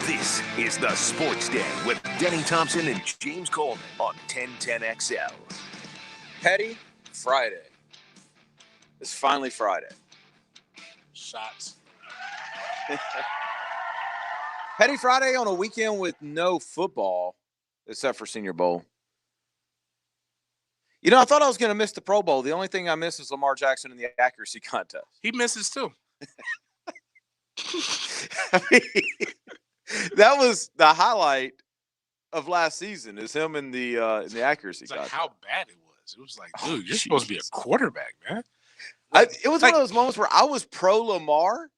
This is the Sports Den with Denny Thompson and James Coleman on 1010XL. Petty Friday. It's finally Friday. Shots. Petty Friday on a weekend with no football, except for Senior Bowl. You know, I thought I was going to miss the Pro Bowl. The only thing I missed is Lamar Jackson in the accuracy contest. He misses too. I mean, that was the highlight of last season, is him in the accuracy It's like contest. how bad it was. It was like, dude, you're supposed to be a quarterback, man. It was one of those moments where I was pro Lamar,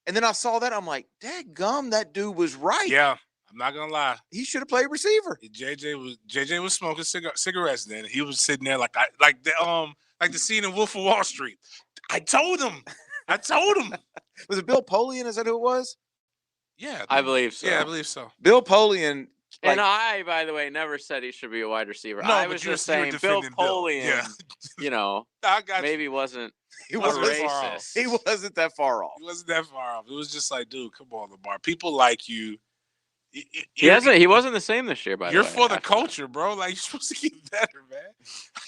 and then I saw that. I'm like, dadgum, that dude was right. Yeah, I'm not gonna lie. He should have played receiver. JJ was smoking cigarettes then. He was sitting there like the scene in Wolf of Wall Street. I told him. Was it Bill Polian? Is that who it was? Yeah, I believe so. Yeah, I believe so. Bill Polian. And I, by the way, never said he should be a wide receiver. No, I was just saying Bill Polian, maybe wasn't He wasn't racist. He wasn't that far off. He wasn't that far off. It was just like, dude, come on, Lamar. People like you. He wasn't the same this year, by the way. You're for the culture, bro. Like, you're supposed to get better, man.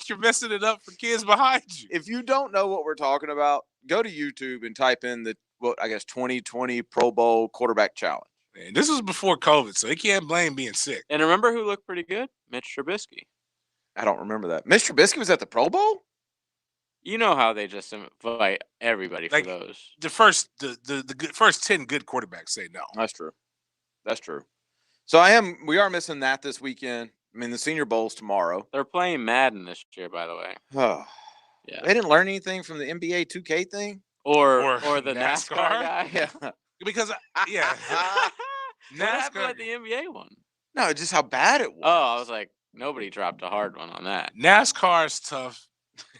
You're messing it up for kids behind you. If you don't know what we're talking about, go to YouTube and type in the 2020 Pro Bowl quarterback challenge. Man, this was before COVID, so he can't blame being sick. And remember who looked pretty good? Mitch Trubisky. I don't remember that. Mitch Trubisky was at the Pro Bowl? You know how they just invite everybody for those. The first 10 good quarterbacks say no. That's true. So we are missing that this weekend. I mean, the Senior Bowl's tomorrow. They're playing Madden this year, by the way. Oh. Yeah. They didn't learn anything from the NBA 2K thing? Or the NASCAR guy? Yeah. Because, What happened with the NBA one? No, just how bad it was. Oh, I was like, nobody dropped a hard one on that. NASCAR is tough.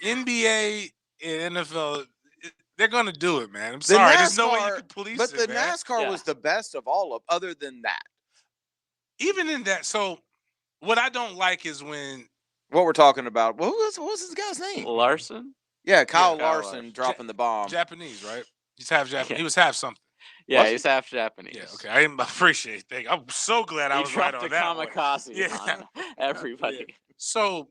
NBA and NFL, they're going to do it, man. I'm sorry. There's no way you can police it, But the man. NASCAR was the best of all of, other than that. Even in that, so what I don't like is when... What we're talking about, what was this guy's name? Larson? Yeah, Kyle Larson dropping the bomb. Japanese, right? He's half Japanese. Yeah. He was half something. Yeah, he's half Japanese. Yeah, okay. I appreciate that. I'm so glad I was right on that one. Kamikaze on everybody. Yeah. So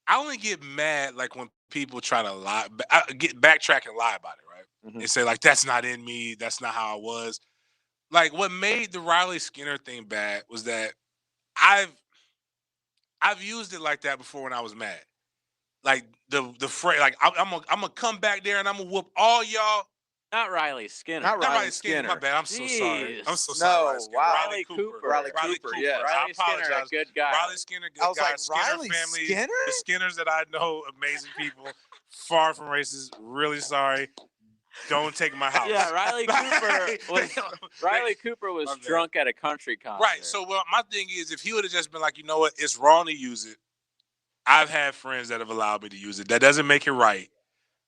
I only get mad like when people try to lie, backtrack and lie about it, right? Mm-hmm. And say like, that's not in me. That's not how I was. Like what made the Riley Skinner thing bad was that I've used it like that before when I was mad. Like the phrase, like I'm gonna come back there and I'm gonna whoop all y'all. Not Riley Skinner. Not Riley Skinner. My bad. I'm so sorry. I'm so sorry. No, Riley Cooper. Riley Cooper. Yeah. Riley Skinner, a good guy. Riley Skinner, good guy. I was like, Skinner Riley family, Skinner? The Skinners that I know, amazing people, far from racist. Really sorry. Don't take my house. Yeah, Riley Cooper was drunk at a country concert. Right. So my thing is, if he would have just been like, you know what, it's wrong to use it. I've had friends that have allowed me to use it. That doesn't make it right.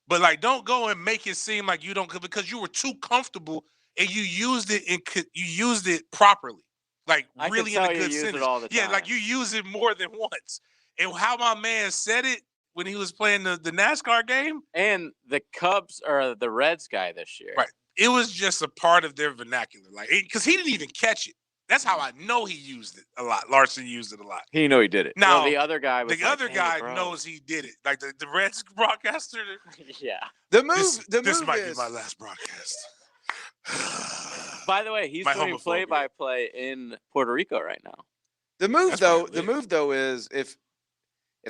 But like, don't go and make it seem like you don't, because you were too comfortable and you used it properly, like really in a good sense. Yeah, like you use it more than once. And how my man said it when he was playing the NASCAR game, and the Cubs or the Reds guy this year, right? It was just a part of their vernacular, like because he didn't even catch it. That's how I know he used it a lot. Larson used it a lot. He knew he did it. Now the other guy was knows he did it. Like the Reds broadcaster. Yeah. The move this might be my last broadcast. By the way, he's doing play-by-play in Puerto Rico right now. The move though is if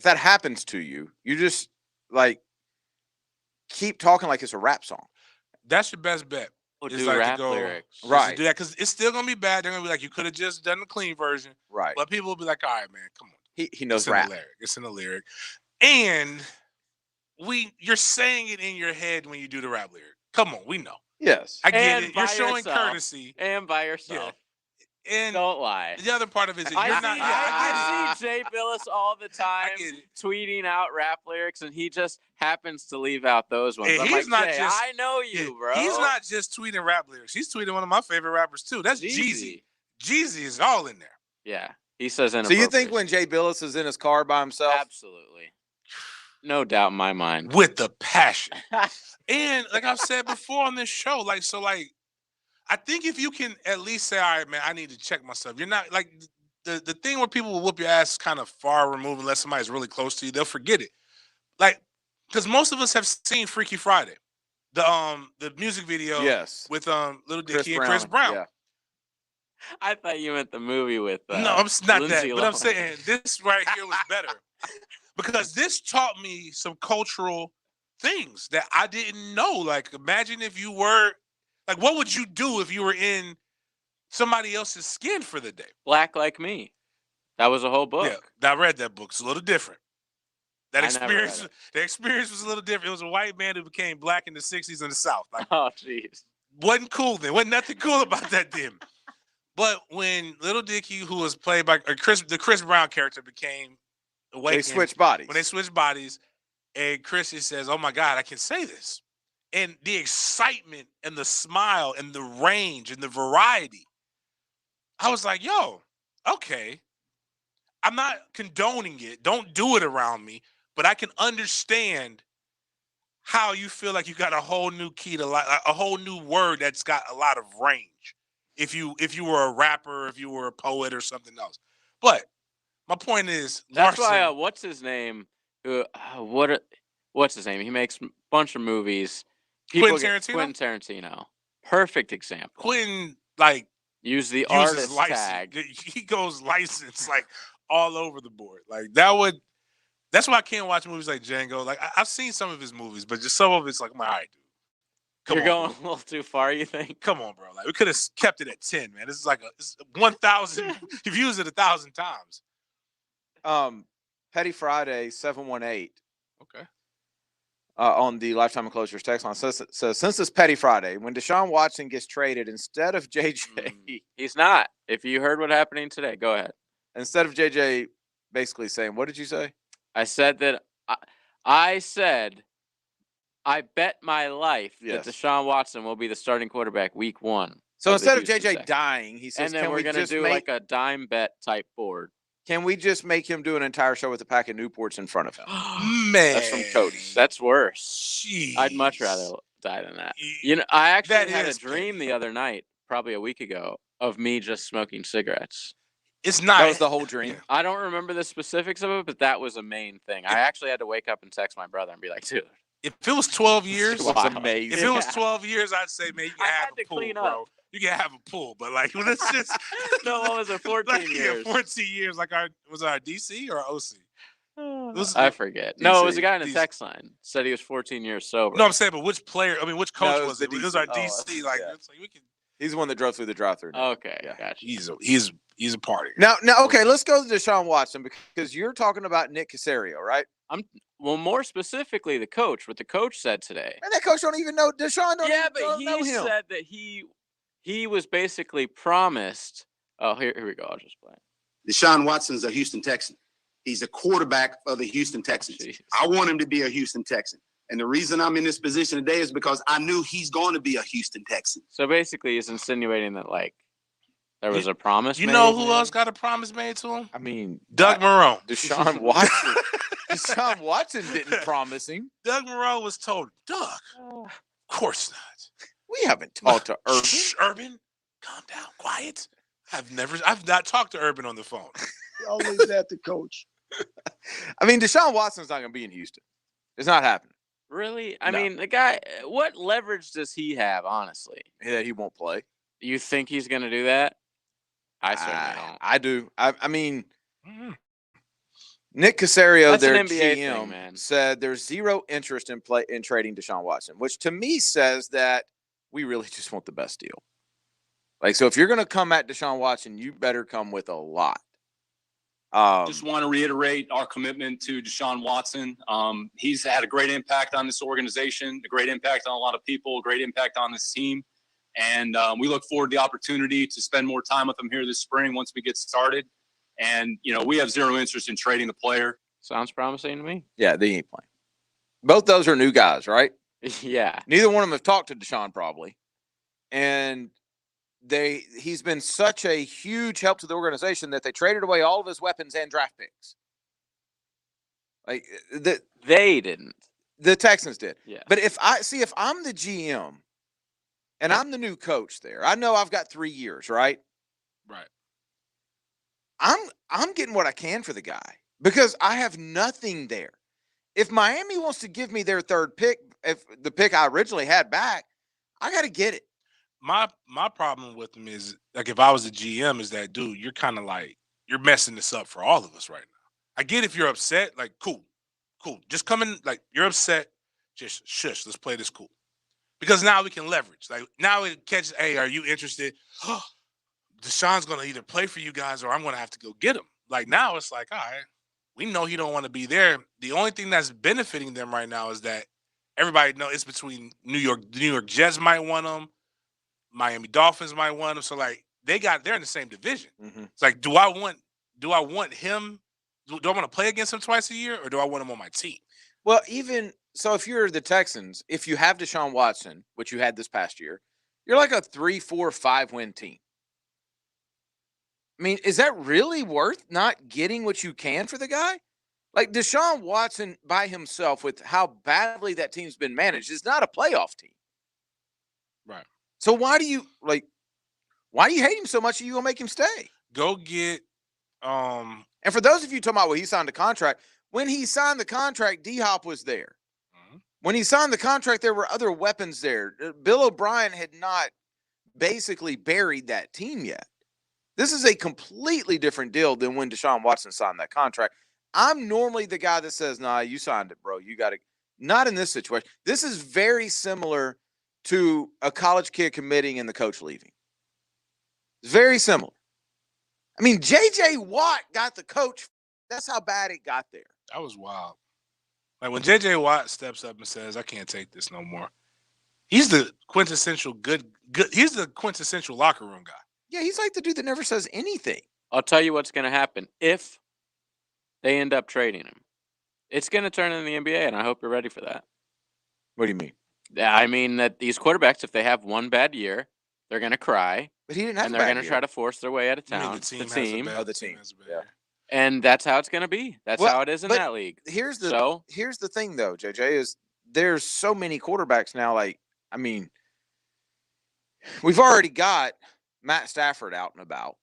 that happens to you, you just like keep talking like it's a rap song. That's your best bet. Do rap lyrics. Right. Do that because it's still gonna be bad. They're gonna be like, you could have just done the clean version. Right. But people will be like, all right, man, come on. He knows rap. It's in the lyric. And you're saying it in your head when you do the rap lyric. Come on, we know. Yes. I get it. You're showing courtesy. And by yourself. Yeah. And don't lie. The other part of it is I see Jay Billis all the time tweeting out rap lyrics, and he just happens to leave out those ones. I'm like, I know you, bro. He's not just tweeting rap lyrics. He's tweeting one of my favorite rappers too. That's Jeezy. Jeezy is all in there. Yeah, he says. So you think when Jay Billis is in his car by himself? Absolutely. No doubt in my mind. With the passion. And like I've said before on this show, I I think if you can at least say, all right, man, I need to check myself. You're not like the thing where people will whoop your ass kind of far removed unless somebody's really close to you. They'll forget it. Like, because most of us have seen Freaky Friday, the music video with Little Dicky and Chris Brown. Yeah. I thought you meant the movie with no, I'm not Lindsay that. Lohan. But I'm saying this right here was better because this taught me some cultural things that I didn't know. Like, imagine if you were like, what would you do if you were in somebody else's skin for the day? Black Like Me. That was a whole book. Yeah, I read that book. It's a little different. The experience was a little different. It was a white man who became black in the 60s in the South. Like, oh, jeez. Wasn't cool then. Wasn't nothing cool about that then. But when Little Dicky, who was played by the Chris Brown character, became awakened. They switched bodies. When they switched bodies, and Chris says, "Oh my God, I can say this," and the excitement and the smile and the range and the variety, I was like, "Yo, okay, I'm not condoning it. Don't do it around me, but I can understand how you feel like you got a whole new key to a whole new word that's got a lot of range. If you were a rapper, if you were a poet or something else. But my point is, that's Larson, why what's his name? What's his name? He makes a bunch of movies. Quentin Tarantino. Quentin Tarantino. Perfect example. Quentin like use the artist tag. He goes license like all over the board. Like that's why I can't watch movies like Django. Like I've seen some of his movies, but just some of it's like, I'm like, all right, dude. You're going a little too far, you think? Come on, bro. Like we could have kept it at 10, man. This is like 1,000. You've used it 1,000 times. Petty Friday 718. Okay. On the Lifetime Enclosures text line says since it's Petty Friday, when Deshaun Watson gets traded instead of JJ, he's not. If you heard what happening today, go ahead. Instead of JJ, basically saying, what did you say? I said that I said. I bet my life that Deshaun Watson will be the starting quarterback week 1. So instead of JJ dying, he says, and then we're going to do like a dime bet type board. Can we just make him do an entire show with a pack of Newports in front of him? Man. That's from Cody's. That's worse. Jeez. I'd much rather die than that. You know, I actually had a dream the other night, probably a week ago, of me just smoking cigarettes. It's not. That was the whole dream. I don't remember the specifics of it, but that was a main thing. I actually had to wake up and text my brother and be like, dude. If it was 12 years, that's amazing. If it was 12 years, I'd say, man, you can have a pool, bro. You can have a pool, but like, let's just. No, what was it? 14 years. Yeah, 14 years. Like, was it our DC or OC? I forget. DC. No, it was a guy in a text line. Said he was 14 years sober. No, I'm saying, but which player? I mean, which coach was it? It was our DC. Like, it's like we can. He's the one that drove through the drive-through. Okay, gotcha. He's a party. Now, okay, let's go to Deshaun Watson because you're talking about Nick Caserio, right? Well, more specifically, the coach. What the coach said today. And that coach don't even know Deshaun. But he said that he was basically promised. Oh, here we go. I'll just play. Deshaun Watson's a Houston Texan. He's a quarterback of the Houston Texans. Jeez. I want him to be a Houston Texan. And the reason I'm in this position today is because I knew he's going to be a Houston Texan. So basically, he's insinuating that, like, there was a promise made. You know who else got a promise made to him? I mean, Doug Marrone. Deshaun Watson. Deshaun Watson didn't promise him. Doug Marrone was told, Doug, of course not. We haven't talked to Urban. Shh, Urban, calm down, quiet. I've not talked to Urban on the phone. He always at the coach. I mean, Deshaun Watson's not going to be in Houston. It's not happening. Really? I mean, the guy, what leverage does he have, honestly? That he won't play. You think he's going to do that? I certainly don't. I do. I mean, Nick Caserio, their GM, said there's zero interest in trading Deshaun Watson, which to me says that we really just want the best deal. Like, so if you're going to come at Deshaun Watson, you better come with a lot. Just want to reiterate our commitment to Deshaun Watson. He's had a great impact on this organization, a great impact on a lot of people, a great impact on this team. And we look forward to the opportunity to spend more time with him here this spring once we get started. And, you know, we have zero interest in trading the player. Sounds promising to me. Yeah, they ain't playing. Both those are new guys, right? Yeah. Neither one of them have talked to Deshaun probably. And he's been such a huge help to the organization that they traded away all of his weapons and draft picks. Like they didn't. The Texans did. Yeah. But if I'm the GM and I'm the new coach there. I know I've got 3 years, right? Right. I'm getting what I can for the guy because I have nothing there. If Miami wants to give me their third pick, if the pick I originally had back, I got to get it. My problem with him is, like, if I was a GM, is that, dude, you're kind of like, you're messing this up for all of us right now. I get if you're upset, like, cool. Just come in, like, you're upset, just shush, let's play this cool. Because now we can leverage. Like, now it catches, hey, are you interested? Deshaun's going to either play for you guys or I'm going to have to go get him. Like, now it's like, all right, we know he don't want to be there. The only thing that's benefiting them right now is that everybody knows it's between New York. The New York Jets might want him. Miami Dolphins might want him. So, like, they're in the same division. Mm-hmm. It's like, do I want him? Do I want to play against him twice a year, or do I want him on my team? Well, even so, if you're the Texans, if you have Deshaun Watson, which you had this past year, you're like a 3, 4, 5 win team. I mean, is that really worth not getting what you can for the guy? Like, Deshaun Watson by himself, with how badly that team's been managed, is not a playoff team. Right. So why do you hate him so much that you gonna make him stay? Go get And for those of you talking about when he signed the contract, when he signed the contract, D-Hop was there. Mm-hmm. When he signed the contract, there were other weapons there. Bill O'Brien had not basically buried that team yet. This is a completely different deal than when Deshaun Watson signed that contract. I'm normally the guy that says, nah, you signed it, bro. You got to. Not in this situation. This is very similar to a college kid committing and the coach leaving. It's very similar. I mean, J.J. Watt got the coach. That's how bad it got there. That was wild. Like, when J.J. Watt steps up and says, I can't take this no more. He's the quintessential good. He's the quintessential locker room guy. Yeah, he's like the dude that never says anything. I'll tell you what's going to happen if they end up trading him. It's going to turn in the NBA, and I hope you're ready for that. What do you mean? Yeah, I mean that these quarterbacks, if they have one bad year, they're going to cry. But he didn't have and they're going to try to force their way out of town. The team. The team. Yeah. And that's how it's going to be. That's how it is in that league. Here's the thing, though, JJ, is there's so many quarterbacks now. Like, I mean, we've already got Matt Stafford out and about,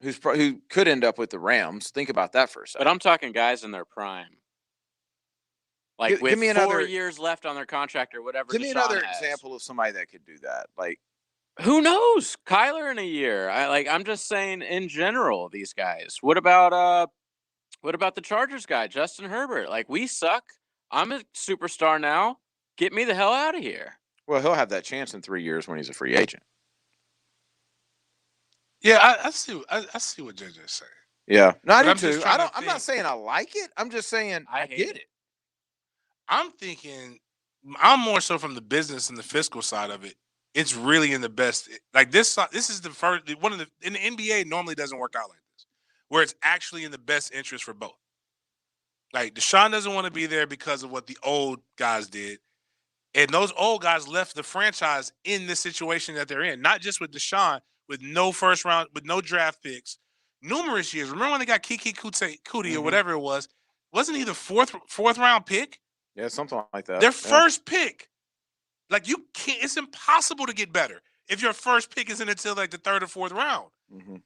who could end up with the Rams. Think about that for a second. But I'm talking guys in their prime. Like, with 4 years left on their contract or whatever. Give me another example of somebody that could do that. Like, who knows? Kyler in a year. I'm just saying in general, these guys. What about the Chargers guy, Justin Herbert? Like, we suck. I'm a superstar now. Get me the hell out of here. Well, he'll have that chance in 3 years when he's a free agent. Yeah, I see what JJ's saying. Yeah. No, I do too. I'm not saying I like it. I'm just saying I get it. I'm thinking, I'm more so from the business and the fiscal side of it. It's really in the best. Like, this is the first in the NBA normally doesn't work out like this, where it's actually in the best interest for both. Like, Deshaun doesn't want to be there because of what the old guys did, and those old guys left the franchise in the situation that they're in. Not just with Deshaun, with no first round, with no draft picks, numerous years. Remember when they got Kiki Kuti or whatever it was? Wasn't he the fourth round pick? Yeah, something like that. Their first pick. Like, you can't. It's impossible to get better if your first pick isn't until like the third or fourth round. Mm-hmm.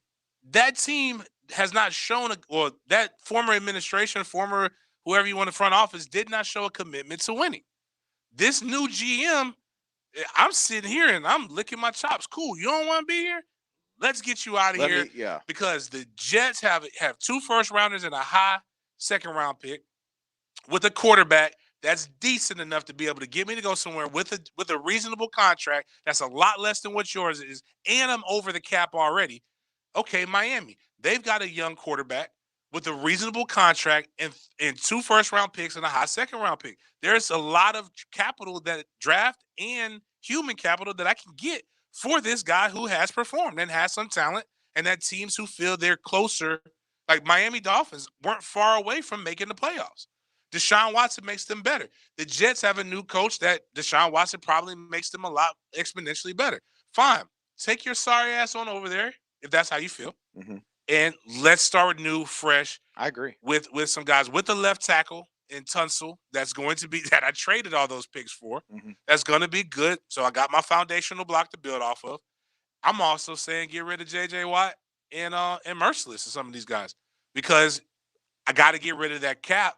That team has not shown, or that former administration, former whoever you want in front office, did not show a commitment to winning. This new GM, I'm sitting here and I'm licking my chops. Cool, you don't want to be here? Let's get you out of here. Because the Jets have 2 first rounders and a high second round pick with a quarterback that's decent enough to be able to get me to go somewhere with a reasonable contract that's a lot less than what yours is, and I'm over the cap already. Okay, Miami, they've got a young quarterback with a reasonable contract and 2 first-round picks and a high second-round pick. There's a lot of capital, that draft and human capital, that I can get for this guy who has performed and has some talent, and that teams who feel they're closer, like Miami Dolphins, weren't far away from making the playoffs. Deshaun Watson makes them better. The Jets have a new coach that Deshaun Watson probably makes them a lot exponentially better. Fine. Take your sorry ass on over there, if that's how you feel. Mm-hmm. And let's start new, fresh. I agree. With some guys with the left tackle in Tunsil that's going to be that I traded all those picks for. Mhm. That's going to be good. So I got my foundational block to build off of. I'm also saying get rid of J.J. Watt and Merciless and some of these guys because I got to get rid of that cap.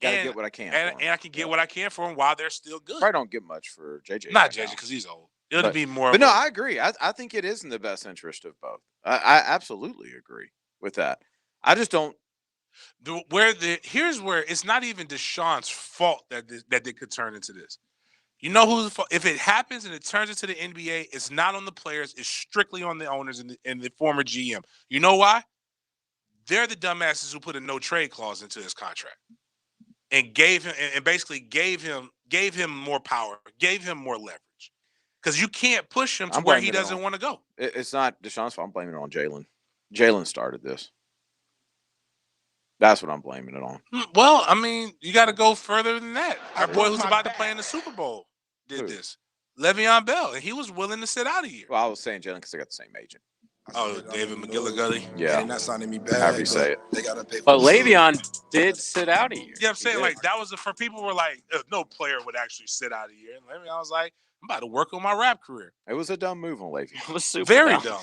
Got to get what I can. And I can get what I can for them while they're still good. Probably don't get much for JJ. Not JJ because he's old. It'll be more. But no, I agree. I think it is in the best interest of both. I absolutely agree with that. I just don't. Here's where it's not even Deshaun's fault that they could turn into this. You know who's fault? If it happens and it turns into the NBA, it's not on the players. It's strictly on the owners and the former GM. You know why? They're the dumbasses who put a no trade clause into his contract. And basically gave him more power, gave him more leverage. Because you can't push him to where he doesn't want to go. It's not Deshaun's fault. I'm blaming it on Jalen. Jalen started this. That's what I'm blaming it on. Well, I mean, you got to go further than that. Our boy who's about to play in the Super Bowl did this. Le'Veon Bell, and he was willing to sit out a year. Well, I was saying Jalen because they got the same agent. Oh, David McGillicuddy. Yeah. They're not signing me back. However you say it. They got to pay for But Le'Veon did sit out a year. Yeah, I'm saying like that was for people who were like, no player would actually sit out a year. And Le'Veon was like, I'm about to work on my rap career. It was a dumb move on Le'Veon. It was super Very dumb.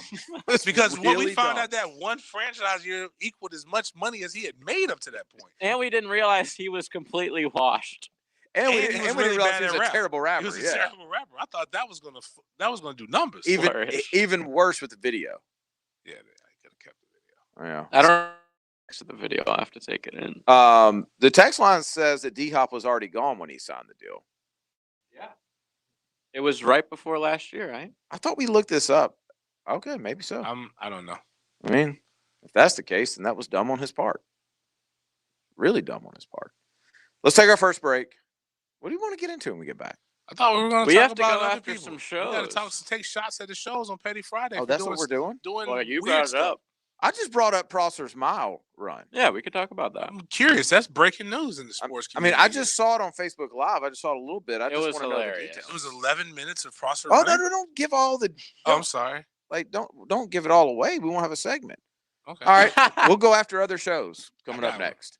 Because really when we found dumb. out that one franchise year equaled as much money as he had made up to that point. And we didn't realize he was completely washed. And we he didn't was realize really he bad was at a rap. terrible rapper. He was a Yeah. terrible rapper. I thought that was gonna do numbers. Even worse with the video. Yeah, I could have kept the video. Yeah. I don't know the video. I have to take it in. The text line says that D-Hop was already gone when he signed the deal. Yeah. It was right before last year, right? I thought we looked this up. Okay, maybe so. I don't know. I mean, if that's the case, then that was dumb on his part. Really dumb on his part. Let's take our first break. What do you want to get into when we get back? I thought we were going to have talk to about go other after people. some We shows. got to take shots at the shows on Petty Friday. Oh, that's what we're doing? Well, you weird brought it stuff. up. I just brought up Prosser's mile run. Yeah, we could talk about that. I'm curious. That's breaking news in the sports I mean, community. I just saw it on Facebook Live. I just saw it a little bit. It was want to know the hilarious. details. It was 11 minutes of Prosser Oh, running? no, don't give all the. Oh, I'm sorry. Like, don't give it all away. We won't have a segment. Okay. All right, we'll go after other shows coming up one. next.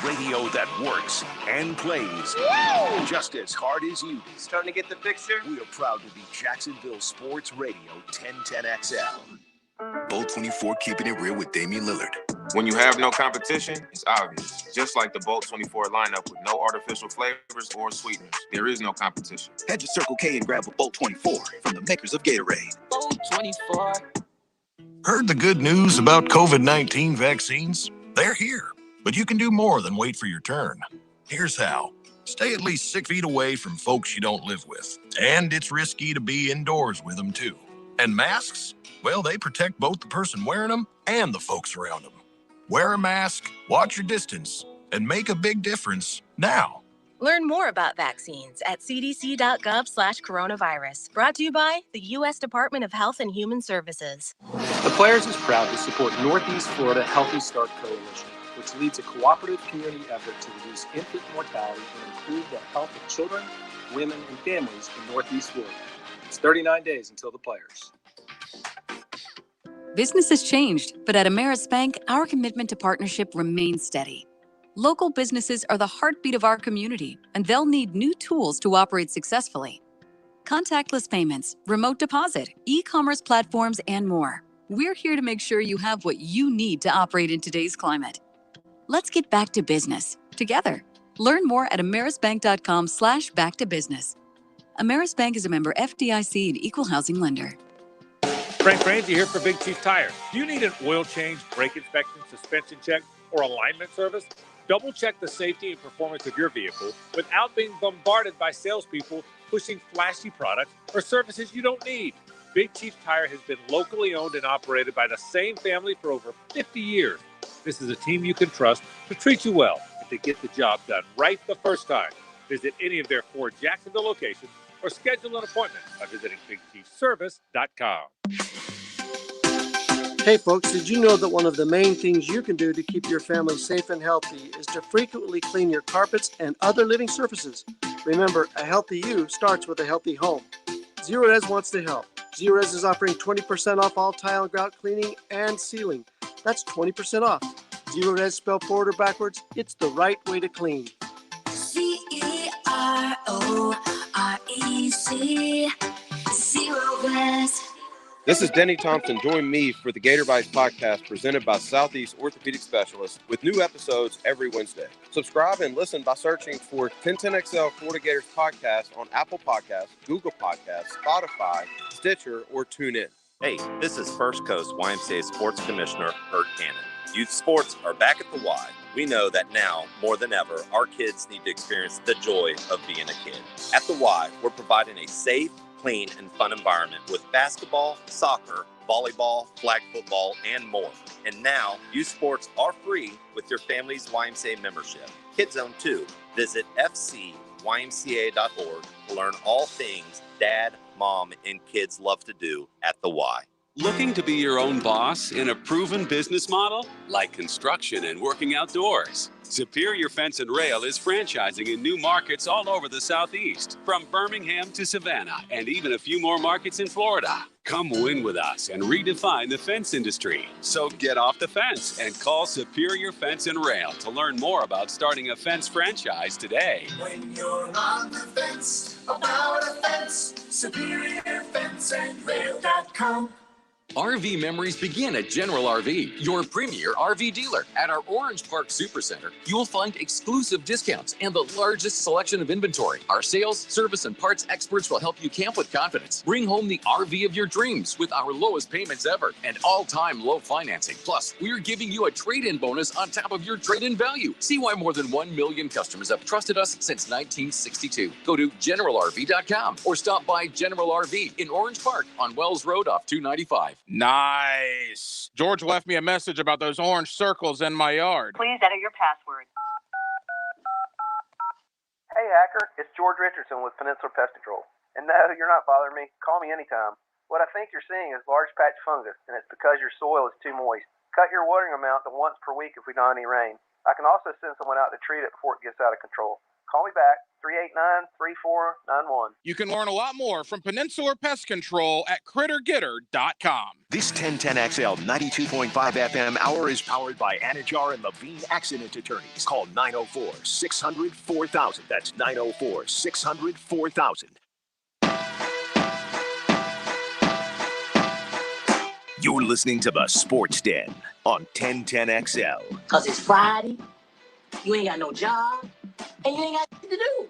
Radio that works and plays just as hard as you do. Starting to get the picture? We are proud to be Jacksonville Sports Radio 1010XL. Bolt 24 keeping it real with Damian Lillard. When you have no competition, it's obvious. Just like the Bolt 24 lineup with no artificial flavors or sweeteners, there is no competition. Head to Circle K and grab a Bolt 24 from the makers of Gatorade. Bolt 24. Heard the good news about COVID-19 vaccines? They're here, but you can do more than wait for your turn. Here's how. Stay at least 6 feet away from folks you don't live with. And it's risky to be indoors with them too. And masks? Well, they protect both the person wearing them and the folks around them. Wear a mask, watch your distance, and make a big difference now. Learn more about vaccines at cdc.gov/coronavirus. Brought to you by the U.S. Department of Health and Human Services. The Players is proud to support Northeast Florida Healthy Start Coalition, which leads a cooperative community effort to reduce infant mortality and improve the health of children, women, and families in Northeast Florida. It's 39 days until the Players. Business has changed, but at Ameris Bank, our commitment to partnership remains steady. Local businesses are the heartbeat of our community, and they'll need new tools to operate successfully. Contactless payments, remote deposit, e-commerce platforms, and more. We're here to make sure you have what you need to operate in today's climate. Let's get back to business together. Learn more at amerisbank.com/back-to-business. Ameris Bank is a member FDIC and equal housing lender. Frank Franzi here for Big Chief Tire. Do you need an oil change, brake inspection, suspension check, or alignment service? Double check the safety and performance of your vehicle without being bombarded by salespeople pushing flashy products or services you don't need. Big Chief Tire has been locally owned and operated by the same family for over 50 years. This is a team you can trust to treat you well and to get the job done right the first time. Visit any of their 4 Jacksonville locations or schedule an appointment by visiting BigChiefService.com. Hey folks, did you know that one of the main things you can do to keep your family safe and healthy is to frequently clean your carpets and other living surfaces? Remember, a healthy you starts with a healthy home. Zero Res wants to help. Zero Res is offering 20% off all tile and grout cleaning and sealing. That's 20% off. Zero Res spelled forward or backwards, it's the right way to clean. see zero glass. This is Denny Thompson. Join me for the Gator Bites podcast presented by Southeast Orthopedic Specialists with new episodes every Wednesday. Subscribe and listen by searching for 1010XL Florida Gators podcast on Apple Podcasts, Google Podcasts, Spotify, Stitcher, or TuneIn. Hey, this is First Coast YMCA Sports Commissioner Bert Cannon. Youth sports are back at the Y. We know that now, more than ever, our kids need to experience the joy of being a kid. At the Y, we're providing a safe, clean, and fun environment with basketball, soccer, volleyball, flag football, and more. And now, youth sports are free with your family's YMCA membership. Kids Zone 2. Visit fcymca.org to learn all things dad, mom, and kids love to do at the Y. Looking to be your own boss in a proven business model? Like construction and working outdoors. Superior Fence and Rail is franchising in new markets all over the Southeast, from Birmingham to Savannah, and even a few more markets in Florida. Come win with us and redefine the fence industry. So get off the fence and call Superior Fence and Rail to learn more about starting a fence franchise today. When you're on the fence about a fence, SuperiorFenceandRail.com. RV memories begin at General RV, your premier RV dealer. At our Orange Park Supercenter, you will find exclusive discounts and the largest selection of inventory. Our sales, service, and parts experts will help you camp with confidence. Bring home the RV of your dreams with our lowest payments ever and all-time low financing. Plus, we're giving you a trade-in bonus on top of your trade-in value. See why more than 1 million customers have trusted us since 1962. Go to GeneralRV.com or stop by General RV in Orange Park on Wells Road off 295. Nice. George left me a message about those orange circles in my yard. Please enter your password. Hey, Hacker. It's George Richardson with Peninsula Pest Control. And no, you're not bothering me. Call me anytime. What I think you're seeing is large patch fungus, and it's because your soil is too moist. Cut your watering amount to once per week if we don't have any rain. I can also send someone out to treat it before it gets out of control. Call me back, 389-3491. You can learn a lot more from Peninsula Pest Control at CritterGetter.com. This 1010XL 92.5 FM hour is powered by Anajar and Levine Accident Attorneys. Call 904-600-4000. That's 904-600-4000. You're listening to the Sports Den on 1010XL. Because it's Friday, you ain't got no job, and you ain't got nothing to do.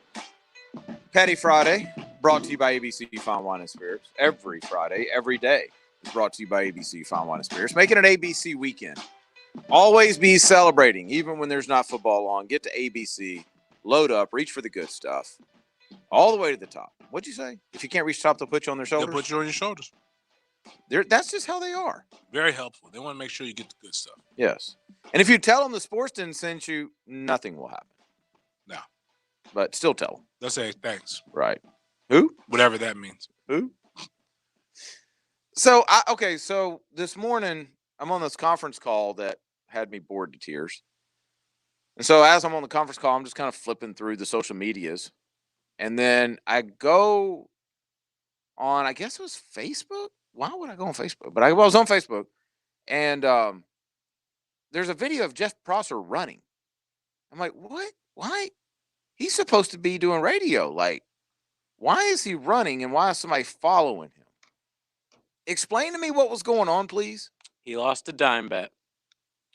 Petty Friday, brought to you by ABC Fine Wine and Spirits. Every Friday, every day, is brought to you by ABC Fine Wine and Spirits. Make it an ABC weekend. Always be celebrating, even when there's not football on. Get to ABC, load up, reach for the good stuff, all the way to the top. What'd you say? If you can't reach the top, they'll put you on their shoulders? They'll put you on your shoulders. That's just how they are. Very helpful. They want to make sure you get the good stuff. Yes. And if you tell them the sports didn't send you, nothing will happen. No. But still tell them. They'll say thanks. Right. Who? Whatever that means. Who? So this morning I'm on this conference call that had me bored to tears. And so as I'm on the conference call, I'm just kind of flipping through the social medias. And then I go on, I guess it was Facebook. Why would I go on Facebook? But I was on Facebook. And there's a video of Jeff Prosser running. I'm like, what? Why? He's supposed to be doing radio. Like, why is he running and why is somebody following him? Explain to me what was going on, please. He lost a dime bet.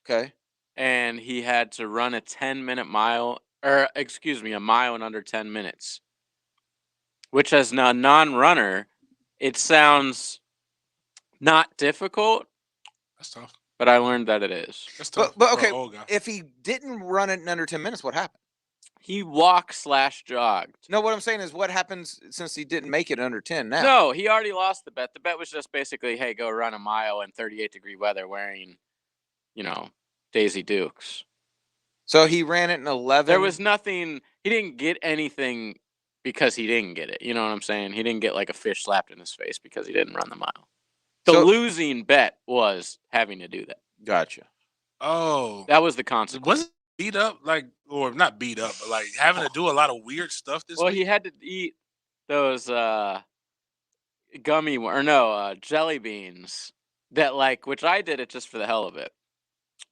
Okay. And he had to run a 10-minute mile, a mile in under 10 minutes. Which, as a non-runner, it sounds not difficult. That's tough. But I learned that it is. That's tough. But okay, if he didn't run it in under 10 minutes, what happened? He walked/jogged. No, what I'm saying is what happens since he didn't make it under 10 now? No, he already lost the bet. The bet was just basically, hey, go run a mile in 38-degree weather wearing, Daisy Dukes. So he ran it in 11? There was nothing. He didn't get anything because he didn't get it. You know what I'm saying? He didn't get like a fish slapped in his face because he didn't run the mile. The losing bet was having to do that. Gotcha. Oh. That was the consequence. Wasn't beat up, or not beat up, but having to do a lot of weird stuff this week? He had to eat those jelly beans that which I did it just for the hell of it.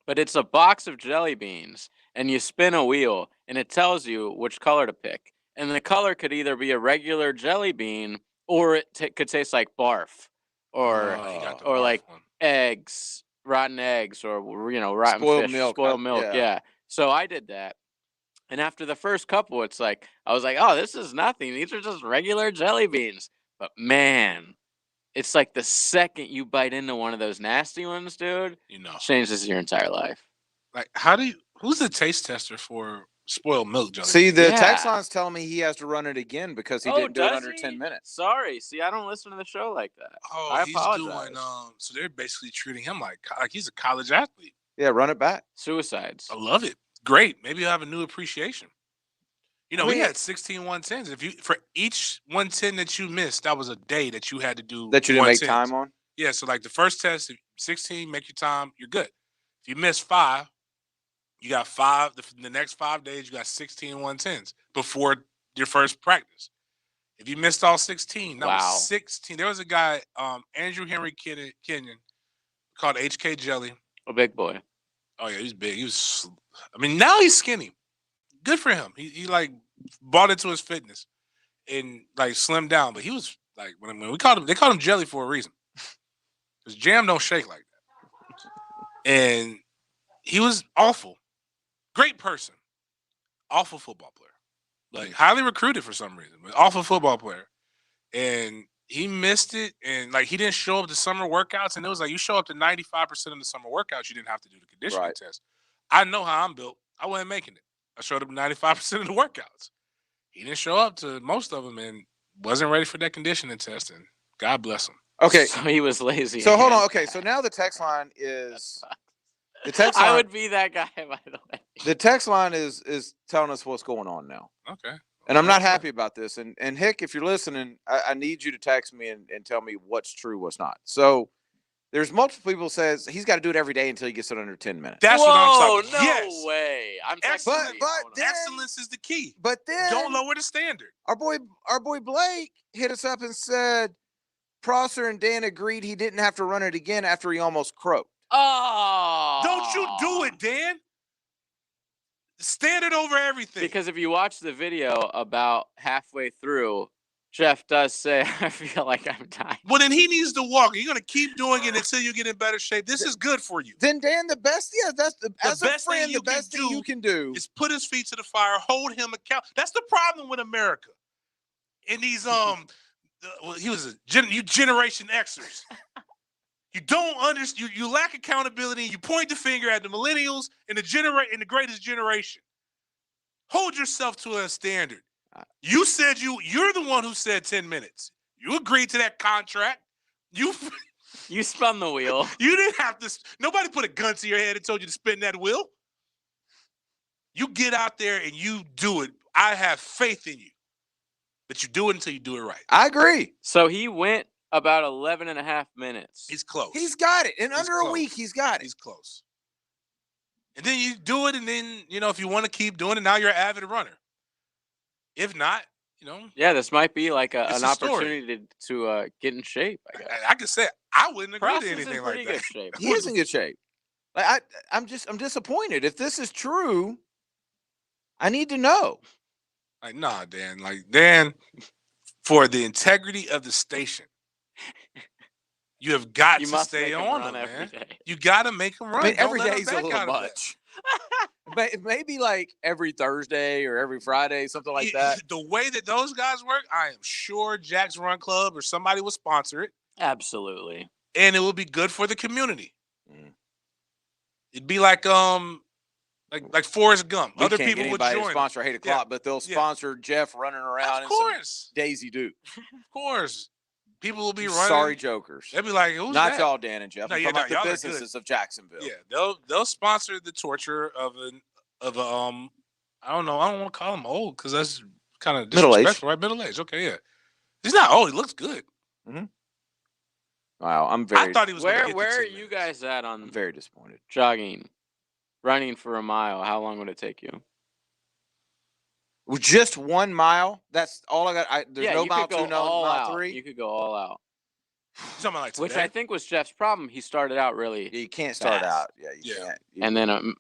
But it's a box of jelly beans and you spin a wheel and it tells you which color to pick. and the color could either be a regular jelly bean or it could taste like barf, or like eggs, rotten eggs, or rotten Spoiled fish, milk. spoiled milk. Yeah. So I did that, and after the first couple, it's like I was like, oh, this is nothing. These are just regular jelly beans. But man, it's like the second you bite into one of those nasty ones, dude, changes your entire life. Like, who's the taste tester for spoiled milk jelly? See, the text line's telling me he has to run it again because he didn't do it under 10 minutes. Sorry. See, I don't listen to the show like that. Oh, I he's apologize. doing. So they're basically treating him like he's a college athlete. Yeah, run it back. Suicides. I love it. Great. Maybe you'll have a new appreciation. We had 16 110s. For each 110 that you missed, that was a day that you had to do. That you didn't make time on? Yeah, so like the first test, 16, make your time, you're good. If you miss 5, you got 5. The next 5 days, you got 16 110s before your first practice. If you missed all 16, that was 16. There was a guy, Andrew Henry Kenyon, called HK Jelly. A big boy. Oh, yeah, he's big. Now he's skinny. Good for him. He like bought into his fitness and like slimmed down. But he was like when we called him, they called him Jelly for a reason. Because Jam don't shake like that. And he was awful. Great person. Awful football player. Like highly recruited for some reason, but awful football player. And he missed it, and like he didn't show up to summer workouts. And it was like you show up to 95% of the summer workouts, you didn't have to do the conditioning test. I know how I'm built. I wasn't making it. I showed up 95% of the workouts. He didn't show up to most of them and wasn't ready for that conditioning test. And God bless him. Okay. So he was lazy. So hold on. Okay. So now the text line is I would be that guy, by the way. The text line is telling us what's going on now. Okay. And I'm not happy about this. And Hick, if you're listening, I need you to text me and tell me what's true, what's not. So there's multiple people says he's got to do it every day until he gets it under 10 minutes. That's what I'm talking about. No way. Excellence is the key. But then don't lower the standard. Our boy Blake hit us up and said Prosser and Dan agreed he didn't have to run it again after he almost croaked. Oh. Don't you do it, Dan. Standard over everything. Because if you watch the video about halfway through, Jeff does say, I feel like I'm dying. Well, then he needs to walk. You're going to keep doing it until you get in better shape. This is good for you. Then, Dan, the best thing you can do is put his feet to the fire, hold him accountable. That's the problem with America. And these, he was you Generation Xers. You don't understand. You lack accountability. You point the finger at the millennials and the greatest generation. Hold yourself to a standard. You said you're the one who said 10 minutes. You agreed to that contract. You spun the wheel. You didn't have to. Nobody put a gun to your head and told you to spin that wheel. You get out there and you do it. I have faith in you. But you do it until you do it right. I agree. So he went about 11 and a half minutes. He's close. He's got it. In under a week, he's got it. He's close. And then you do it, and then, if you want to keep doing it, now you're an avid runner. If not, Yeah, this might be like an opportunity to get in shape, I guess. I could say I wouldn't agree to anything like that. Good shape. He is in good shape. Like I'm disappointed. If this is true, I need to know. Like, nah, Dan. Like, Dan, for the integrity of the station, you have got to stay on them, man. You got to make them run. Every day is a little much. Maybe like every Thursday or every Friday, something like that. The way that those guys work, I am sure Jack's Run Club or somebody will sponsor it. Absolutely. And it will be good for the community. It'd be like Forrest Gump. We Other can't people get would anybody join. to sponsor 8 o'clock, but they'll sponsor Jeff running around in some Daisy Duke. Of course. People will be running. Sorry, jokers. They'll be like, who's not that? y'all, Dan and Jeff. No, I'm talking about the businesses of Jacksonville. Yeah, they'll sponsor the torture of a I don't know. I don't want to call him old because that's kind of disrespectful, right? Middle age. Okay, yeah. He's not old. He looks good. Mm-hmm. Wow, I'm very. I thought he was. Where are you guys at on? I'm very disappointed. Jogging, running for a mile. How long would it take you? Just 1 mile. That's all I got. There's no mile 2, no mile 3. You could go all out. Something like which I think was Jeff's problem. He started out really. Yeah, you can't start out. Yeah, you can't. And then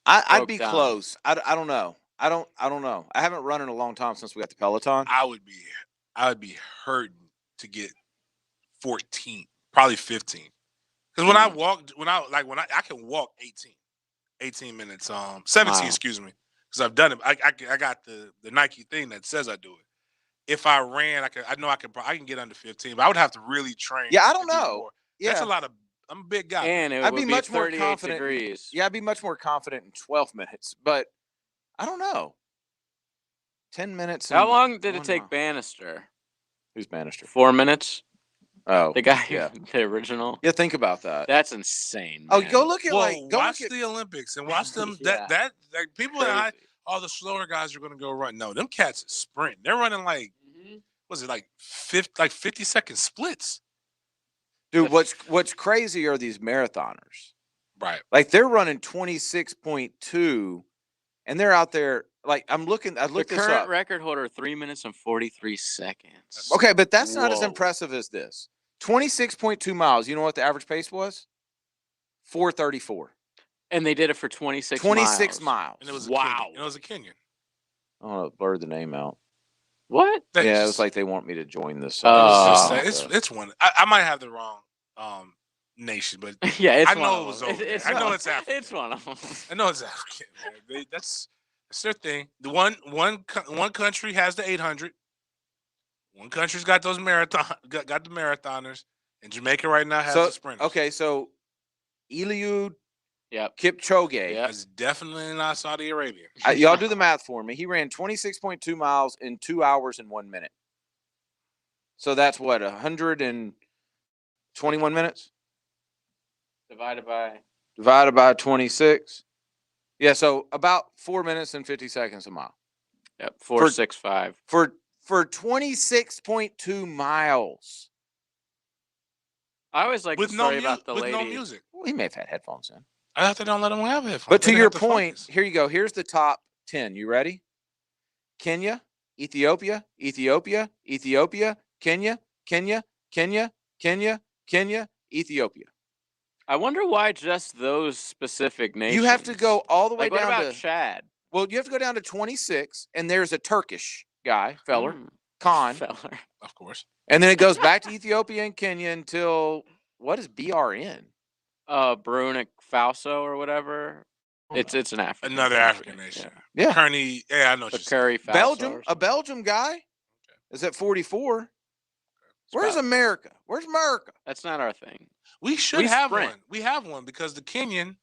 I'd be close. I don't know. I don't know. I haven't run in a long time since we got the Peloton. I would be hurting to get 14, probably 15. Because when I can walk 18 minutes, 17, excuse me. Because I've done it. I got the Nike thing that says I do it. If I ran, I can get under 15, but I would have to really train. Yeah, I don't know. Yeah. That's a lot of. I'm a big guy. And I'd be much more 38 confident. degrees. Yeah, I'd be much more confident in 12 minutes, but I don't know. 10 minutes. How long did it take Bannister? Who's Bannister? 4 minutes. Oh, the guy, yeah. The original. Yeah, think about that. That's insane. Oh, man. go look at watch the Olympics and watch them. Yeah. that like people all the slower guys are going to go run. No, them cats sprint. They're running like was it like 50-second splits. Dude, what's crazy are these marathoners. Right. Like they're running 26.2 and they're out there like I looked this up. The current record holder 3 minutes and 43 seconds. Okay, but that's not as impressive as this. 26.2 miles. You know what the average pace was? 4:34. And they did it for 26 miles. And it was Wow. It was a Kenyan. I don't know, blurred the name out. What? Yeah, it was like they want me to join this. It's one. I might have the wrong nation, but yeah, it's I know it was over. It's I know it's African. It's one of them. I know it's African. Man. That's their thing. The one country has the 800. One country's got those got the marathoners, and Jamaica right now has the sprinters. Okay, so Eliud Yep. Kipchoge. It's definitely not Saudi Arabia. Y'all do the math for me. He ran 26.2 miles in 2 hours and 1 minute. So that's what, 121 minutes? Divided by 26. Yeah, so about 4 minutes and 50 seconds a mile. Yep, 4.65. For 26.2 miles. I always like the story about the lady. With no music. Well, he may have had headphones in. I thought they don't let them have headphones. But to your point, here you go. Here's the top 10. You ready? Kenya, Ethiopia, Ethiopia, Ethiopia, Kenya, Kenya, Kenya, Kenya, Kenya, Ethiopia. I wonder why just those specific nations. You have to go all the way down what about to Chad. Well, you have to go down to 26, and there's a Turkish guy, Khan. Feller. Of course. And then it goes back to Ethiopia and Kenya until what is BRN? Brunic Faso or whatever. It's an African. Another African nation. Yeah. Kearney. Yeah, I know. Curry Faso. Belgium, a Belgium guy is at 44. Where's America? Where's America? That's not our thing. We should have one. We have one because the Kenyan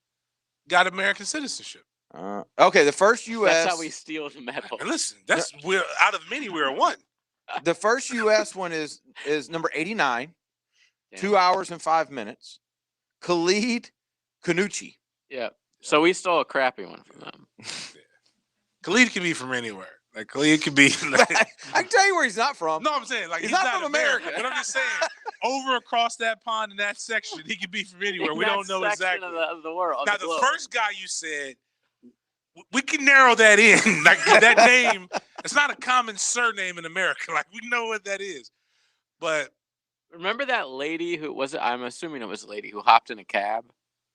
got American citizenship. Okay, the first U.S. That's how we steal the medal. And listen, we're out of many, we're one. The first U.S. one is number 89, 2 hours and 5 minutes. Khalid Kanuchi. Yeah. So we stole a crappy one from them. Khalid can be from anywhere. Like Khalid could be. Like, I can tell you where he's not from. No, I'm saying like he's not from America. But I'm just saying, over across that pond in that section, he could be from anywhere. We don't know exactly of the world. Now, the first guy you said, we can narrow that in. Like that name, it's not a common surname in America. Like we know what that is. But remember that lady who was it? I'm assuming it was a lady who hopped in a cab.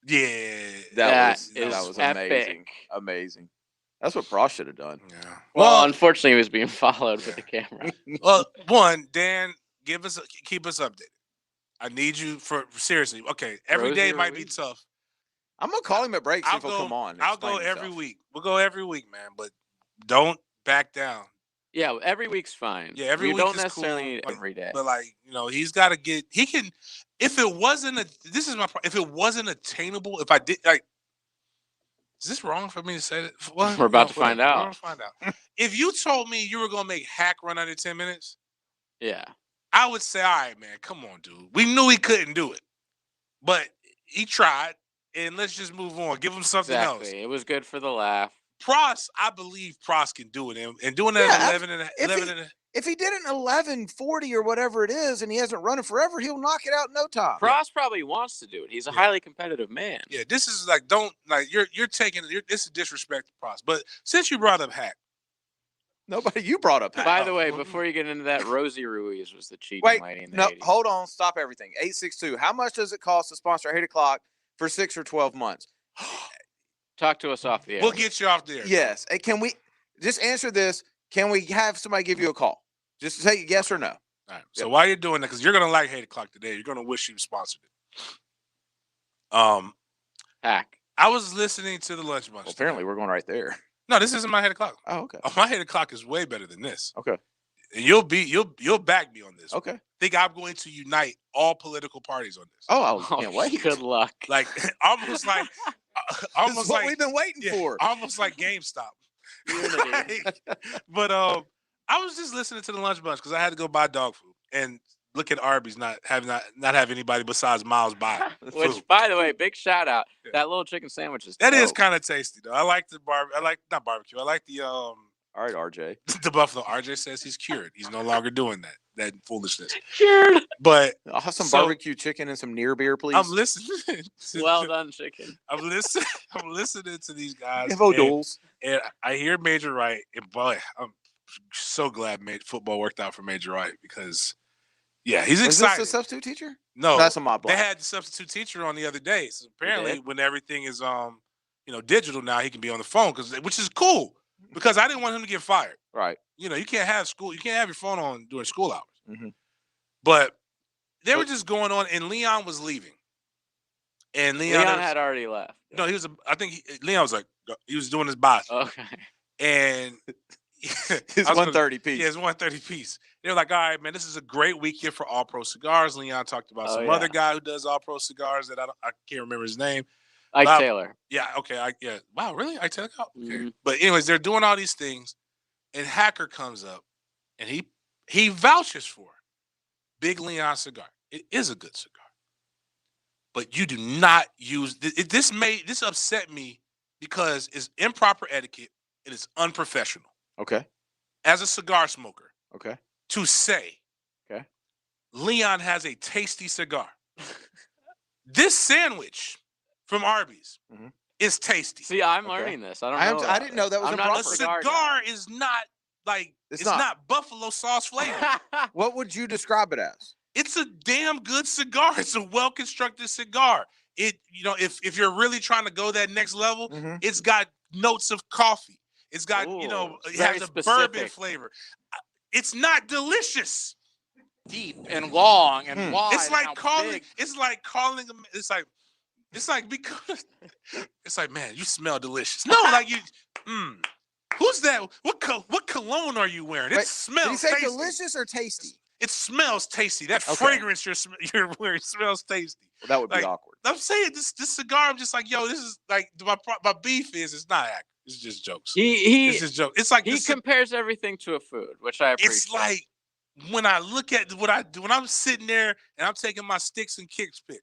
Yeah, that was epic. Amazing. Amazing. That's what Prost should have done. Yeah. Well, unfortunately, he was being followed with the camera. Well, Dan, keep us updated. I need you seriously. Okay, every day might be tough. I'm gonna call him at break. See if he'll come on. I'll go every week. We'll go every week, man. But don't back down. Yeah, every week's fine. Yeah, every week don't is necessarily cool, need every day. But he's got to get. He can. If it wasn't this is my. If it wasn't attainable, if I did like. Is this wrong for me to say that? What? We're about to find out. We're going to find out. If you told me you were going to make Hack run under 10 minutes, yeah, I would say, all right, man, come on, dude. We knew he couldn't do it, but he tried, and let's just move on. Give him something else. It was good for the laugh. Prost, I believe Prost can do it, and doing that at 11 if he did it in 11:40 or whatever it is, and he hasn't run it forever, he'll knock it out in no time. Prost probably wants to do it. He's a highly competitive man. Yeah, this is like you're taking this is disrespect to Prost. But since you brought up Hack, you brought up Hack. By the way, before you get into that, Rosie Ruiz was the cheating lady in the 80s. Hold on, stop everything. 862. How much does it cost to sponsor 8 o'clock for 6 or 12 months? Talk to us off the air. We'll get you off there. Yes. Can we? Just answer this. Can we have somebody give you a call? Just say yes or no. All right. So while you're doing that, because you're gonna like 8 o'clock today, you're gonna wish you sponsored it. Hack. I was listening to the Lunch Bunch. Well, apparently, we're going right there. No, this isn't my 8 o'clock. Oh, okay. Oh, my 8 o'clock is way better than this. Okay. And you'll back me on this. Okay. I think I'm going to unite all political parties on this. Oh, I can't wait. Good luck. Like almost like This is what we've been waiting for. Almost like GameStop. Unity. But I was just listening to the Lunch Bunch because I had to go buy dog food and look at Arby's not have anybody besides Miles buy. Which, by the way, big shout out. That little chicken sandwich is That is dope. kind of tasty though. I like the not barbecue. I like the All right, RJ. the buffalo. RJ says he's cured. He's no longer doing that foolishness. Cured. But I'll have some so- barbecue chicken and some near beer, please. I'm listening. Well done, chicken. I'm listening to these guys. Give O'Doul's. And I hear Major Wright, and boy, I'm so glad football worked out for Major Wright because, yeah, he's Is excited. this a substitute teacher? No, That's a mob block. They had the substitute teacher on the other day. So apparently, when everything is digital now, he can be on the phone which is cool because I didn't want him to get fired. Right. You can't have your phone on during school hours. Mm-hmm. But they were just going on, and Leon was leaving. And Leon had already left. No, Leon was like, he was doing his boss. Okay. And It's 130 piece. Yeah, it's 130 piece. They're like, all right, man, this is a great weekend for All Pro Cigars. Leon talked about other guy who does All Pro Cigars that I can't remember his name. Ike Taylor. Yeah, okay. Wow, really? Ike Taylor? Okay. Mm-hmm. But anyways, they're doing all these things, and Hacker comes up, and he vouches for Big Leon cigar. It is a good cigar. But you do not use this upset me because it's improper etiquette and it's unprofessional. Okay. As a cigar smoker, Okay. to say, Okay. Leon has a tasty cigar. This sandwich from Arby's is tasty. See, I'm learning this. I don't know. I didn't know that was I'm improper. not A a cigar cigar is not like it's not buffalo sauce flavor. What would you describe it as? It's a damn good cigar. It's a well-constructed cigar. If you're really trying to go that next level, it's got notes of coffee. It's got, it has a bourbon flavor. It's not delicious. Deep and long and wide. It's like calling. big. It's like calling them. It's like because it's like, man, you smell delicious. No, like you. Who's that? What cologne are you wearing? It smells. Did you say tasty. delicious or tasty? It smells tasty. That fragrance you're wearing smells tasty. Well, that would be awkward. I'm saying this cigar. I'm just like, yo, this is like my beef is. It's not accurate. It's just jokes. It's just jokes. It's like he compares everything to a food, which I appreciate. It's like when I look at what I do when I'm sitting there and I'm taking my sticks and kicks pick.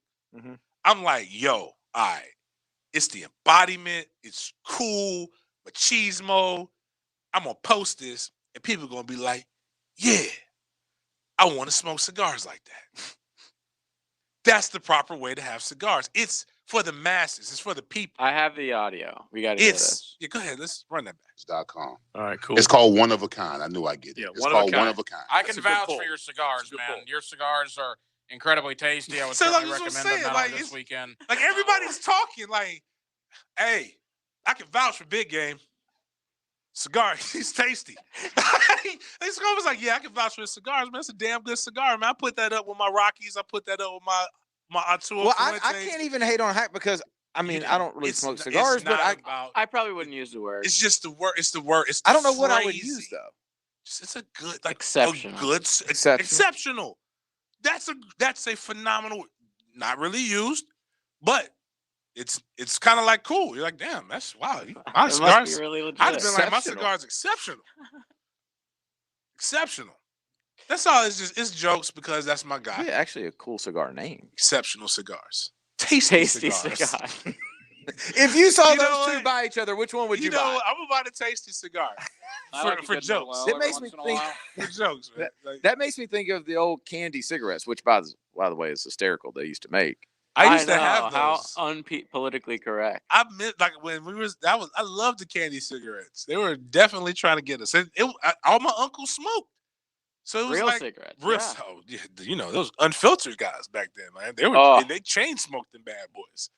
I'm like, yo, all right. It's the embodiment. It's cool. Machismo. I'm gonna post this, and people are gonna be like, yeah. I want to smoke cigars like that. That's the proper way to have cigars. It's for the masses. It's for the people. I have the audio. We got to hear this. Yeah, go ahead. Let's run that back. .com. All right, cool. It's called One of a Kind. I knew I'd get it. Yeah, it's called One of a Kind. I can vouch for your cigars, man. Your cigars are incredibly tasty. I would So, certainly like, recommend that's them what I'm saying, this weekend. Like everybody's talking. Like, hey, I can vouch for Big Game. Cigar, he's tasty. This guy was like, yeah, I can vouch for the cigars, man. It's a damn good cigar, man. I put that up with my Rockies. I put that up with my Arturo. Well, I can't even hate on Hack because I don't really smoke cigars, but I probably wouldn't use the word. It's just the word. It's the word. It's the I don't know what I would phrasing. use though. It's a good, like exceptional. Exceptional. That's a phenomenal. Not really used, but it's kind of like cool. You're like, damn, that's wow. My cigars, really legit. I've been like, my cigar's exceptional. Exceptional. That's all. It's jokes because that's my guy. Yeah, actually a cool cigar name. Exceptional cigars. Tasty cigars. cigar. If you saw You know those two what? by each other, which one would you know buy? what? I'm gonna buy the tasty cigar for jokes. It makes me think. For jokes, man. That makes me think of the old candy cigarettes, which by the way is hysterical. They used to make. I used to know, have those. how unpolitically correct. I meant like when I loved the candy cigarettes. They were definitely trying to get us. All my uncles smoked. So it was Real like cigarettes. real, Yeah. oh, yeah, those unfiltered guys back then, man. They were they chain smoked them bad boys.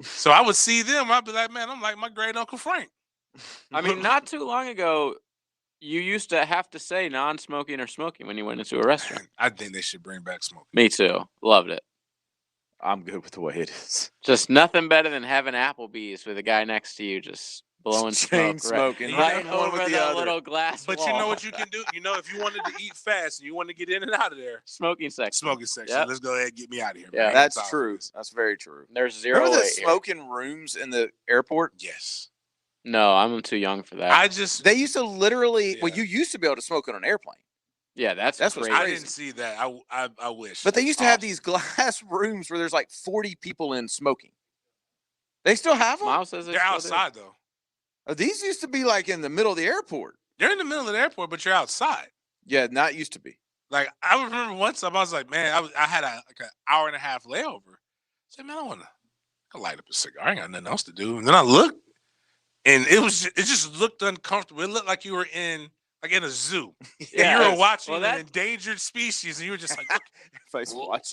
So I would see them. I'd be like, man, I'm like my great uncle Frank. I mean, not too long ago, you used to have to say non-smoking or smoking when you went into a restaurant. I think they should bring back smoking. Me too. Loved it. I'm good with the way it is. Just nothing better than having Applebee's with a guy next to you just blowing Chain smoke smoking, right hitting one over with the the other. little glass But wall. you know what you can do? You know, if you wanted to eat fast and you want to get in and out of there, Smoking section. smoking section. Yep. Let's go ahead and get me out of here. Yeah, man. That's true. That's very true. There's zero Remember the wait here. smoking rooms in the airport? Yes. No, I'm too young for that. They used to literally. Well, you used to be able to smoke on an airplane. Yeah, that's what's crazy. I crazy. didn't see that. I wish. But they used to have these glass rooms where there's like 40 people in smoking. They still have them? Miles says They're outside though. Oh, these used to be like in the middle of the airport. They're in the middle of the airport, but you're outside. Yeah, not used to be. Like I remember one time I was like, man, I had an hour and a half layover. I said, man, I want to light up a cigar. I ain't got nothing else to do. And then I looked, and it just looked uncomfortable. It looked like you were in a zoo. Yeah, and you were watching well, an endangered species, and you were just like,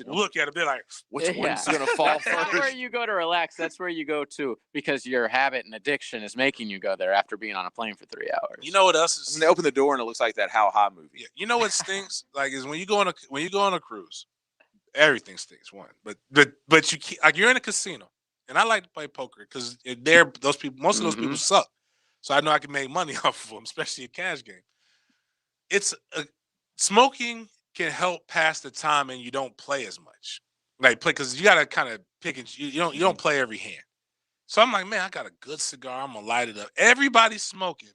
look at it. They're like, which Yeah. one's gonna fall That's not where first? you go to relax. That's where you go to because your habit and addiction is making you go there after being on a plane for 3 hours. you know what else is? And they open the door and it looks like that How High movie. Yeah, you know what stinks? Like is when you go on a cruise, everything stinks. One, but you keep, like you're in a casino, and I like to play poker because those people, most of those people suck, so I know I can make money off of them, especially a cash game. Smoking can help pass the time, and you don't play as much. Like play because you gotta kind of pick and you don't play every hand. So I'm like, man, I got a good cigar. I'm gonna light it up. Everybody's smoking.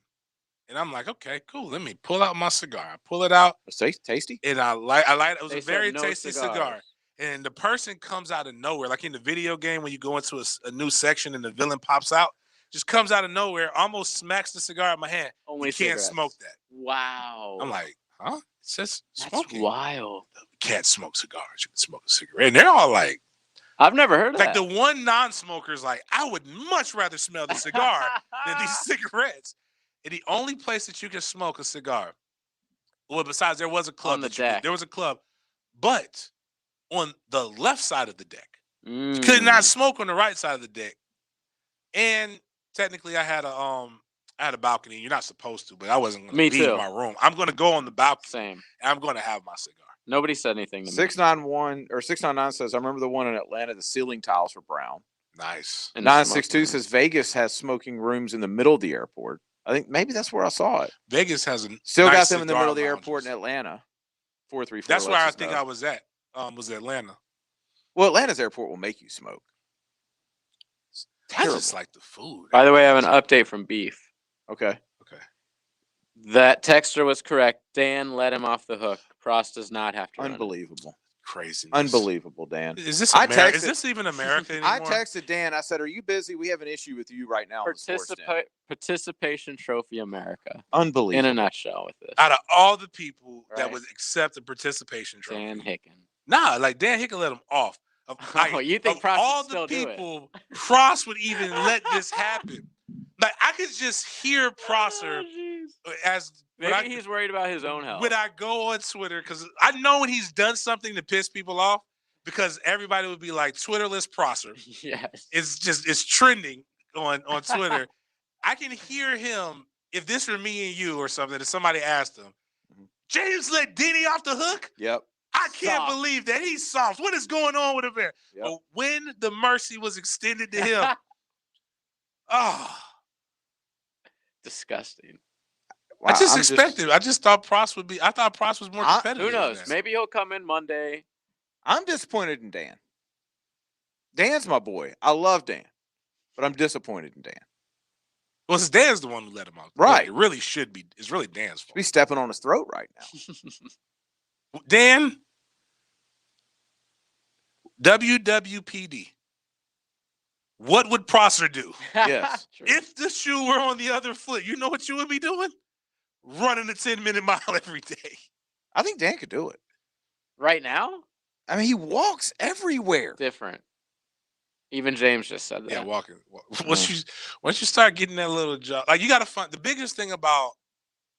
And I'm like, okay, cool. Let me pull out my cigar. I pull it out. It's tasty. And I light it. It was They a said very no tasty cigar. cigars. And the person comes out of nowhere, like in the video game when you go into a new section and the villain pops out, just comes out of nowhere, almost smacks the cigar in my hand. Only you can't cigarettes. smoke that. Wow. I'm like, huh? It says That's smoking. wild. You can't smoke cigars. You can smoke a cigarette. And they're all like, I've never heard of like that. the one non-smoker's like, I would much rather smell the cigar than these cigarettes. And the only place that you can smoke a cigar, well, besides there was a club On the that you could- deck. there was a club, but on the left side of the deck, you Mm. could not smoke on the right side of the deck. And technically, I had a balcony. You're not supposed to, but I wasn't going Me to leave too. my room. I'm going to go on the balcony. Same. And I'm going to have my cigar. Nobody said anything to me. 691 or 699 says, I remember the one in Atlanta, the ceiling tiles were brown. Nice. And 962 says Vegas has smoking rooms in the middle of the airport. I think maybe that's where I saw it. Vegas has a Still nice got them in the cigar middle of the lounges. airport in Atlanta. 434. That's where lets I us think know. I was at. Was Atlanta. Well, Atlanta's airport will make you smoke. It's I terrible. just like the food. By the way, I have an update from Beef. Okay. That texter was correct. Dan let him off the hook. Prost does not have to run it. Unbelievable. Crazy. Unbelievable, Dan. Is this I America? texted- Is this even America anymore? I texted Dan. I said, "Are you busy? We have an issue with you right now." on the Sports Den." Participation Trophy America. Unbelievable. In a nutshell with this. Out of all the people that Right. would accept a participation trophy, Dan Hicken. nah, like Dan Hicken let him off. Oh, you think of Prost would all still the do it? people, Prost would even let this happen. Like I could just hear Prosser as when Maybe I- he's worried about his own health. when I go on Twitter because I know when he's done something to piss people off because everybody would be like Twitterless Prosser. Yes. It's trending on Twitter. I can hear him if this were me and you or something. If somebody asked him, James let Denny off the hook. Yep. I can't Soft. believe that he's soft. What is going on with him there? Yep. But when the mercy was extended to him, oh, Disgusting. I just I'm expected. I just thought Prost would be. I thought Prost was more competitive. Who knows? than that. Maybe he'll come in Monday. I'm disappointed in Dan. Dan's my boy. I love Dan, but I'm disappointed in Dan. Well, it's Dan's the one who let him out. Right. It really should be. It's really Dan's fault. He's stepping on his throat right now. Dan, WWPD. What would Prosser do? Yes. If the shoe were on the other foot, you know what you would be doing? Running a 10-minute mile every day. I think Dan could do it. Right now? I mean, he walks everywhere. Different. Even James just said that. Yeah, walking. Once you start getting that little job, like you got to find the biggest thing about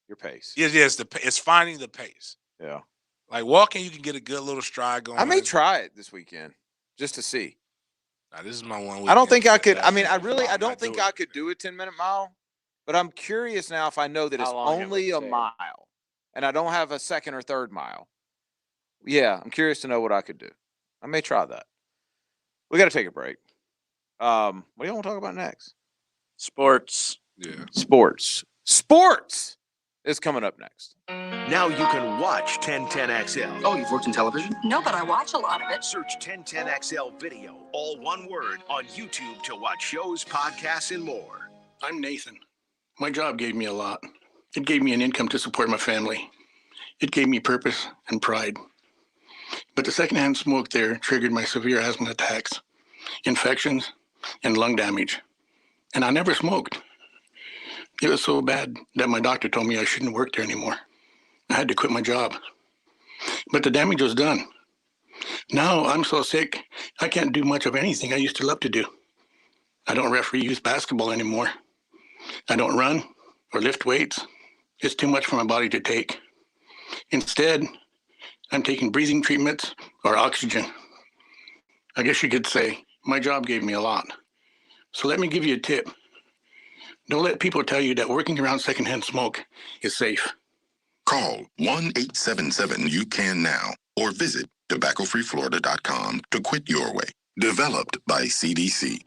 your pace. It's finding the pace. Yeah. Like walking, you can get a good little stride going. I may try it this weekend just to see. Now, this is my one. I don't think I weekend could. that- I mean, I I'm don't not think doing I it. could do a 10-minute mile. But I'm curious now if I know that it's How long it only would a take. mile and I don't have a second or third mile. Yeah, I'm curious to know what I could do. I may try that. We got to take a break. What do you want to talk about next? Sports. Yeah. Sports. Sports is coming up next. Now you can watch 1010XL. Oh, you've worked in television? No, but I watch a lot of it. Search 1010XL video, all one word, on YouTube to watch shows, podcasts, and more. I'm Nathan. My job gave me a lot. It gave me an income to support my family. It gave me purpose and pride. But the secondhand smoke there triggered my severe asthma attacks, infections, and lung damage. And I never smoked. It was so bad that my doctor told me I shouldn't work there anymore. I had to quit my job. But the damage was done. Now I'm so sick, I can't do much of anything I used to love to do. I don't referee youth basketball anymore. I don't run or lift weights. It's too much for my body to take. Instead, I'm taking breathing treatments or oxygen. I guess you could say my job gave me a lot. So let me give you a tip. Don't let people tell you that working around secondhand smoke is safe. Call 1-877-YOU-CAN-NOW or visit tobaccofreeflorida.com to quit your way. Developed by CDC.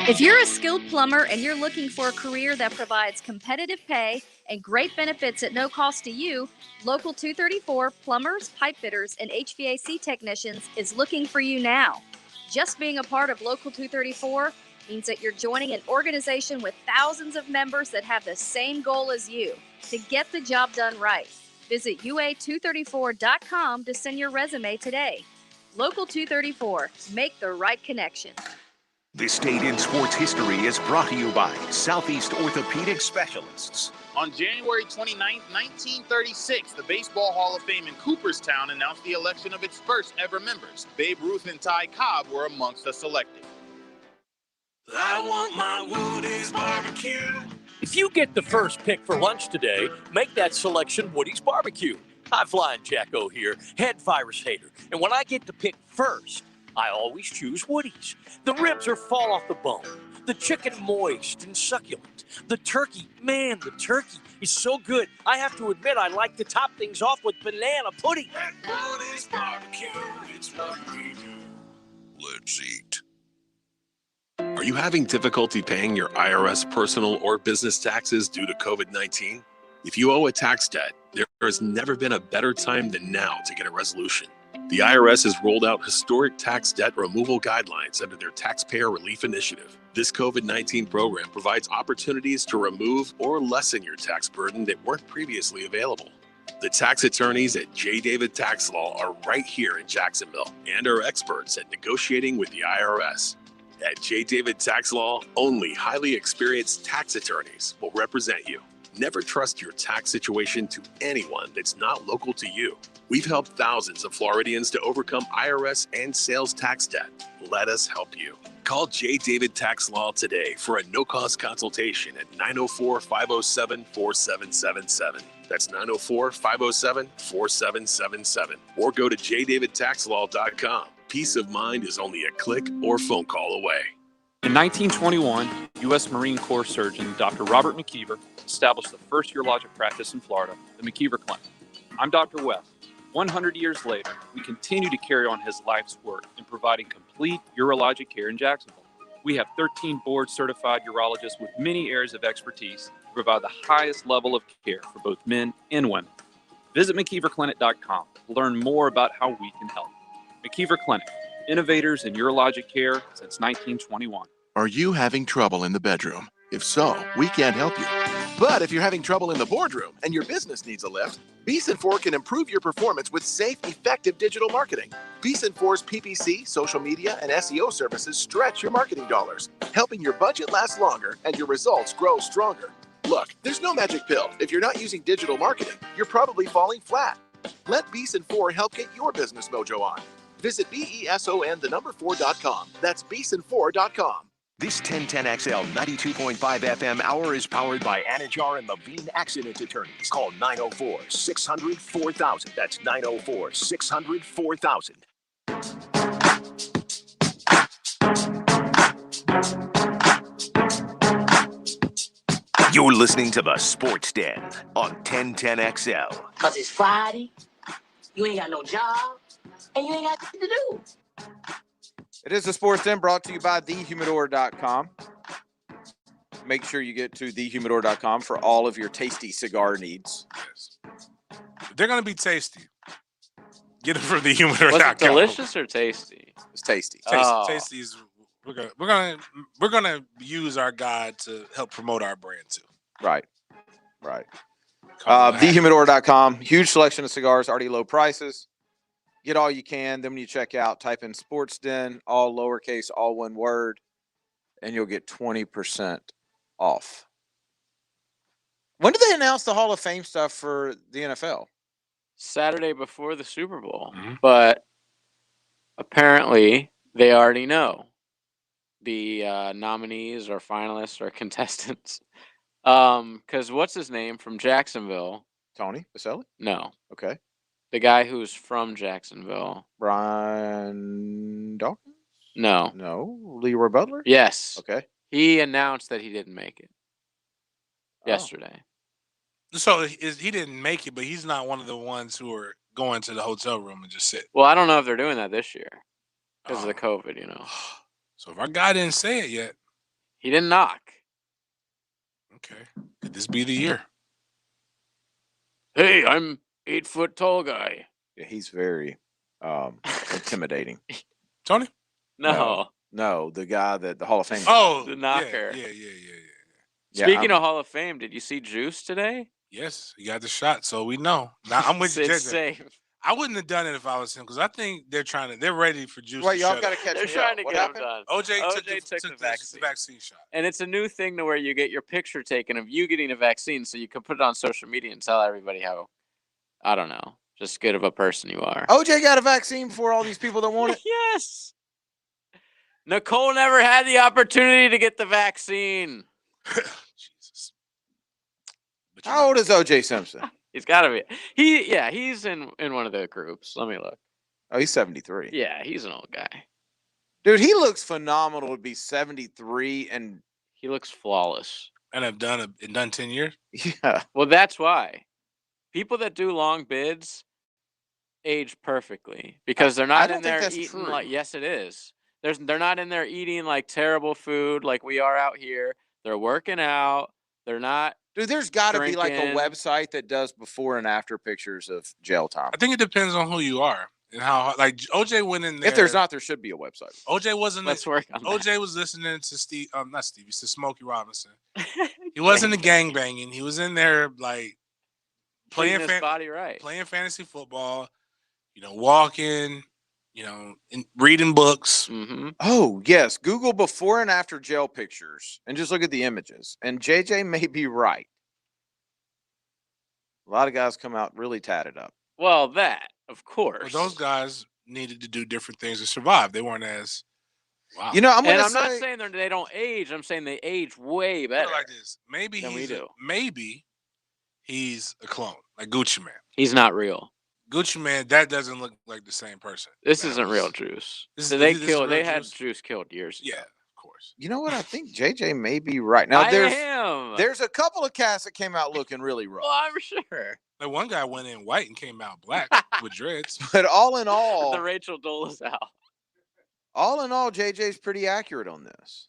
If you're a skilled plumber and you're looking for a career that provides competitive pay and great benefits at no cost to you, Local 234 Plumbers, Pipe Fitters, and HVAC Technicians is looking for you now. Just being a part of Local 234 means that you're joining an organization with thousands of members that have the same goal as you, to get the job done right. Visit UA234.com to send your resume today. Local 234, make the right connection. This date in sports history is brought to you by Southeast Orthopedic Specialists. On January 29, 1936, the Baseball Hall of Fame in Cooperstown announced the election of its first ever members. Babe Ruth and Ty Cobb were amongst the selected. I want my Woody's barbecue. If you get the first pick for lunch today, make that selection Woody's Barbecue. High Flying Jacko here, head virus hater. And when I get to pick first, I always choose Woody's. The ribs are fall off the bone. The chicken moist and succulent. The turkey, man, the turkey is so good. I have to admit I like to top things off with banana pudding. At Woody's barbecue, it's what we do. Let's eat. Are you having difficulty paying your IRS personal or business taxes due to COVID-19? If you owe a tax debt, there has never been a better time than now to get a resolution. The IRS has rolled out historic tax debt removal guidelines under their Taxpayer Relief Initiative. This COVID-19 program provides opportunities to remove or lessen your tax burden that weren't previously available. The tax attorneys at J. David Tax Law are right here in Jacksonville and are experts at negotiating with the IRS. At J. David Tax Law, only highly experienced tax attorneys will represent you. Never trust your tax situation to anyone that's not local to you. We've helped thousands of Floridians to overcome IRS and sales tax debt. Let us help you. Call J. David Tax Law today for a no-cost consultation at 904-507-4777. That's 904-507-4777. Or go to jdavidtaxlaw.com. Peace of mind is only a click or phone call away. In 1921, U.S. Marine Corps surgeon Dr. Robert McKeever established the first urologic practice in Florida, the McKeever Clinic. I'm Dr. West. 100 years later, we continue to carry on his life's work in providing complete urologic care in Jacksonville. We have 13 board-certified urologists with many areas of expertise to provide the highest level of care for both men and women. Visit McKeeverClinic.com to learn more about how we can help. McKeever Clinic, innovators in urologic care since 1921. Are you having trouble in the bedroom? If so, we can't help you. But if you're having trouble in the boardroom and your business needs a lift, Beeson 4 can improve your performance with safe, effective digital marketing. Beeson 4's PPC, social media, and SEO services stretch your marketing dollars, helping your budget last longer and your results grow stronger. Look, there's no magic pill. If you're not using digital marketing, you're probably falling flat. Let Beeson 4 help get your business mojo on. Visit BESON4.com. That's Beeson4.com. This 1010XL 92.5 FM hour is powered by Anajar and Levine Accident Attorneys. Call 904-600-4000. That's 904-600-4000. You're listening to the Sports Den on 1010XL. Because it's Friday, you ain't got no job, and you ain't got shit to do. It is the Sports Den brought to you by thehumidor.com. Make sure you get to thehumidor.com for all of your tasty cigar needs. Yes. If they're going to be tasty, get them from thehumidor.com. Was it delicious or tasty? It's tasty. Tasty is we're gonna use our guide to help promote our brand too. Right. Thehumidor.com. Huge selection of cigars, already low prices. Get all you can. Then when you check out, type in Sports Den, all lowercase, all one word, and you'll get 20% off. When did they announce the Hall of Fame stuff for the NFL? Saturday before the Super Bowl. But apparently they already know the nominees or finalists or contestants. Because what's his name from Jacksonville? Tony Baselli? No. Okay. The guy who's from Jacksonville. Brian Dawkins? No. No. Leroy Butler? Yes. Okay. He announced that he didn't make it yesterday. So he didn't make it, but he's not one of the ones who are going to the hotel room and just sit. Well, I don't know if they're doing that this year because of the COVID, you know. So if our guy didn't say it yet. He didn't knock. Okay. Could this be the year? Hey, I'm 8 foot tall guy. Yeah, he's very intimidating. Tony? No. No, the guy that the Hall of Fame. Oh, the knocker. Yeah. Speaking of Hall of Fame, did you see Juice today? Yes, he got the shot, so we know. Now I'm with you, It's JJ. safe. I wouldn't have done it if I was him because I think they're ready for Juice. Wait, to y'all shut got to up. catch They're me trying up. to What get happened? him done. OJ took the the vaccine shot. And it's a new thing to where you get your picture taken of you getting a vaccine so you can put it on social media and tell everybody how, I don't know, just good of a person you are. OJ got a vaccine before all these people that want it? Yes. Nicole never had the opportunity to get the vaccine. Jesus. How old is OJ Simpson? He's got to be. He's in one of the groups. Let me look. Oh, he's 73. Yeah, he's an old guy. Dude, he looks phenomenal to be 73 and he looks flawless. And I've done 10 years? Yeah. Well, that's why. People that do long bids age perfectly because they're not in there eating like, yes, it is. They're not in there eating like terrible food like we are out here. They're working out. They're not. Dude, there's got to be like a drinking. website that does before and after pictures of jail time. I think it depends on who you are and how. Like OJ went in there. If there's not, there should be a website. OJ wasn't. Let's work on that. OJ was listening to not Stevie, to Smokey Robinson. He wasn't a gang banging. He was in there like playing his body right, playing fantasy football. Walking. And reading books. Mm-hmm. Oh, yes. Google before and after jail pictures and just look at the images. And JJ may be right. A lot of guys come out really tatted up. Well, that, of course. Well, those guys needed to do different things to survive. They weren't as wow. I'm not saying they don't age. I'm saying they age way better. Like this. Maybe than we do. Maybe he's a clone, like Gucci Man. He's not real. Gucci Man, that doesn't look like the same person. This isn't real Juice. They had Juice killed years ago. Yeah, of course. You know what? I think JJ may be right. Now there's a couple of casts that came out looking really rough. Well, I'm sure. Like one guy went in white and came out black with dreads. But all in all, the Rachel Dolezal out. All in all, JJ's pretty accurate on this.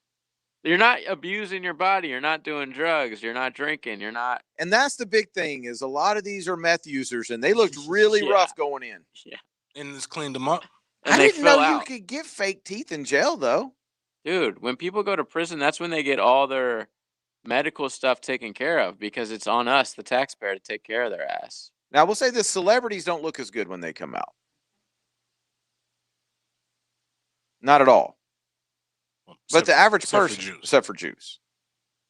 You're not abusing your body. You're not doing drugs. You're not drinking. You're not. And that's the big thing is a lot of these are meth users, and they looked really rough going in. Yeah. And this cleaned them up. And I didn't know you out. could get fake teeth in jail, though. Dude, when people go to prison, that's when they get all their medical stuff taken care of because it's on us, the taxpayer, to take care of their ass. Now, we'll say the celebrities don't look as good when they come out. Not at all. But the average person, except for Juice.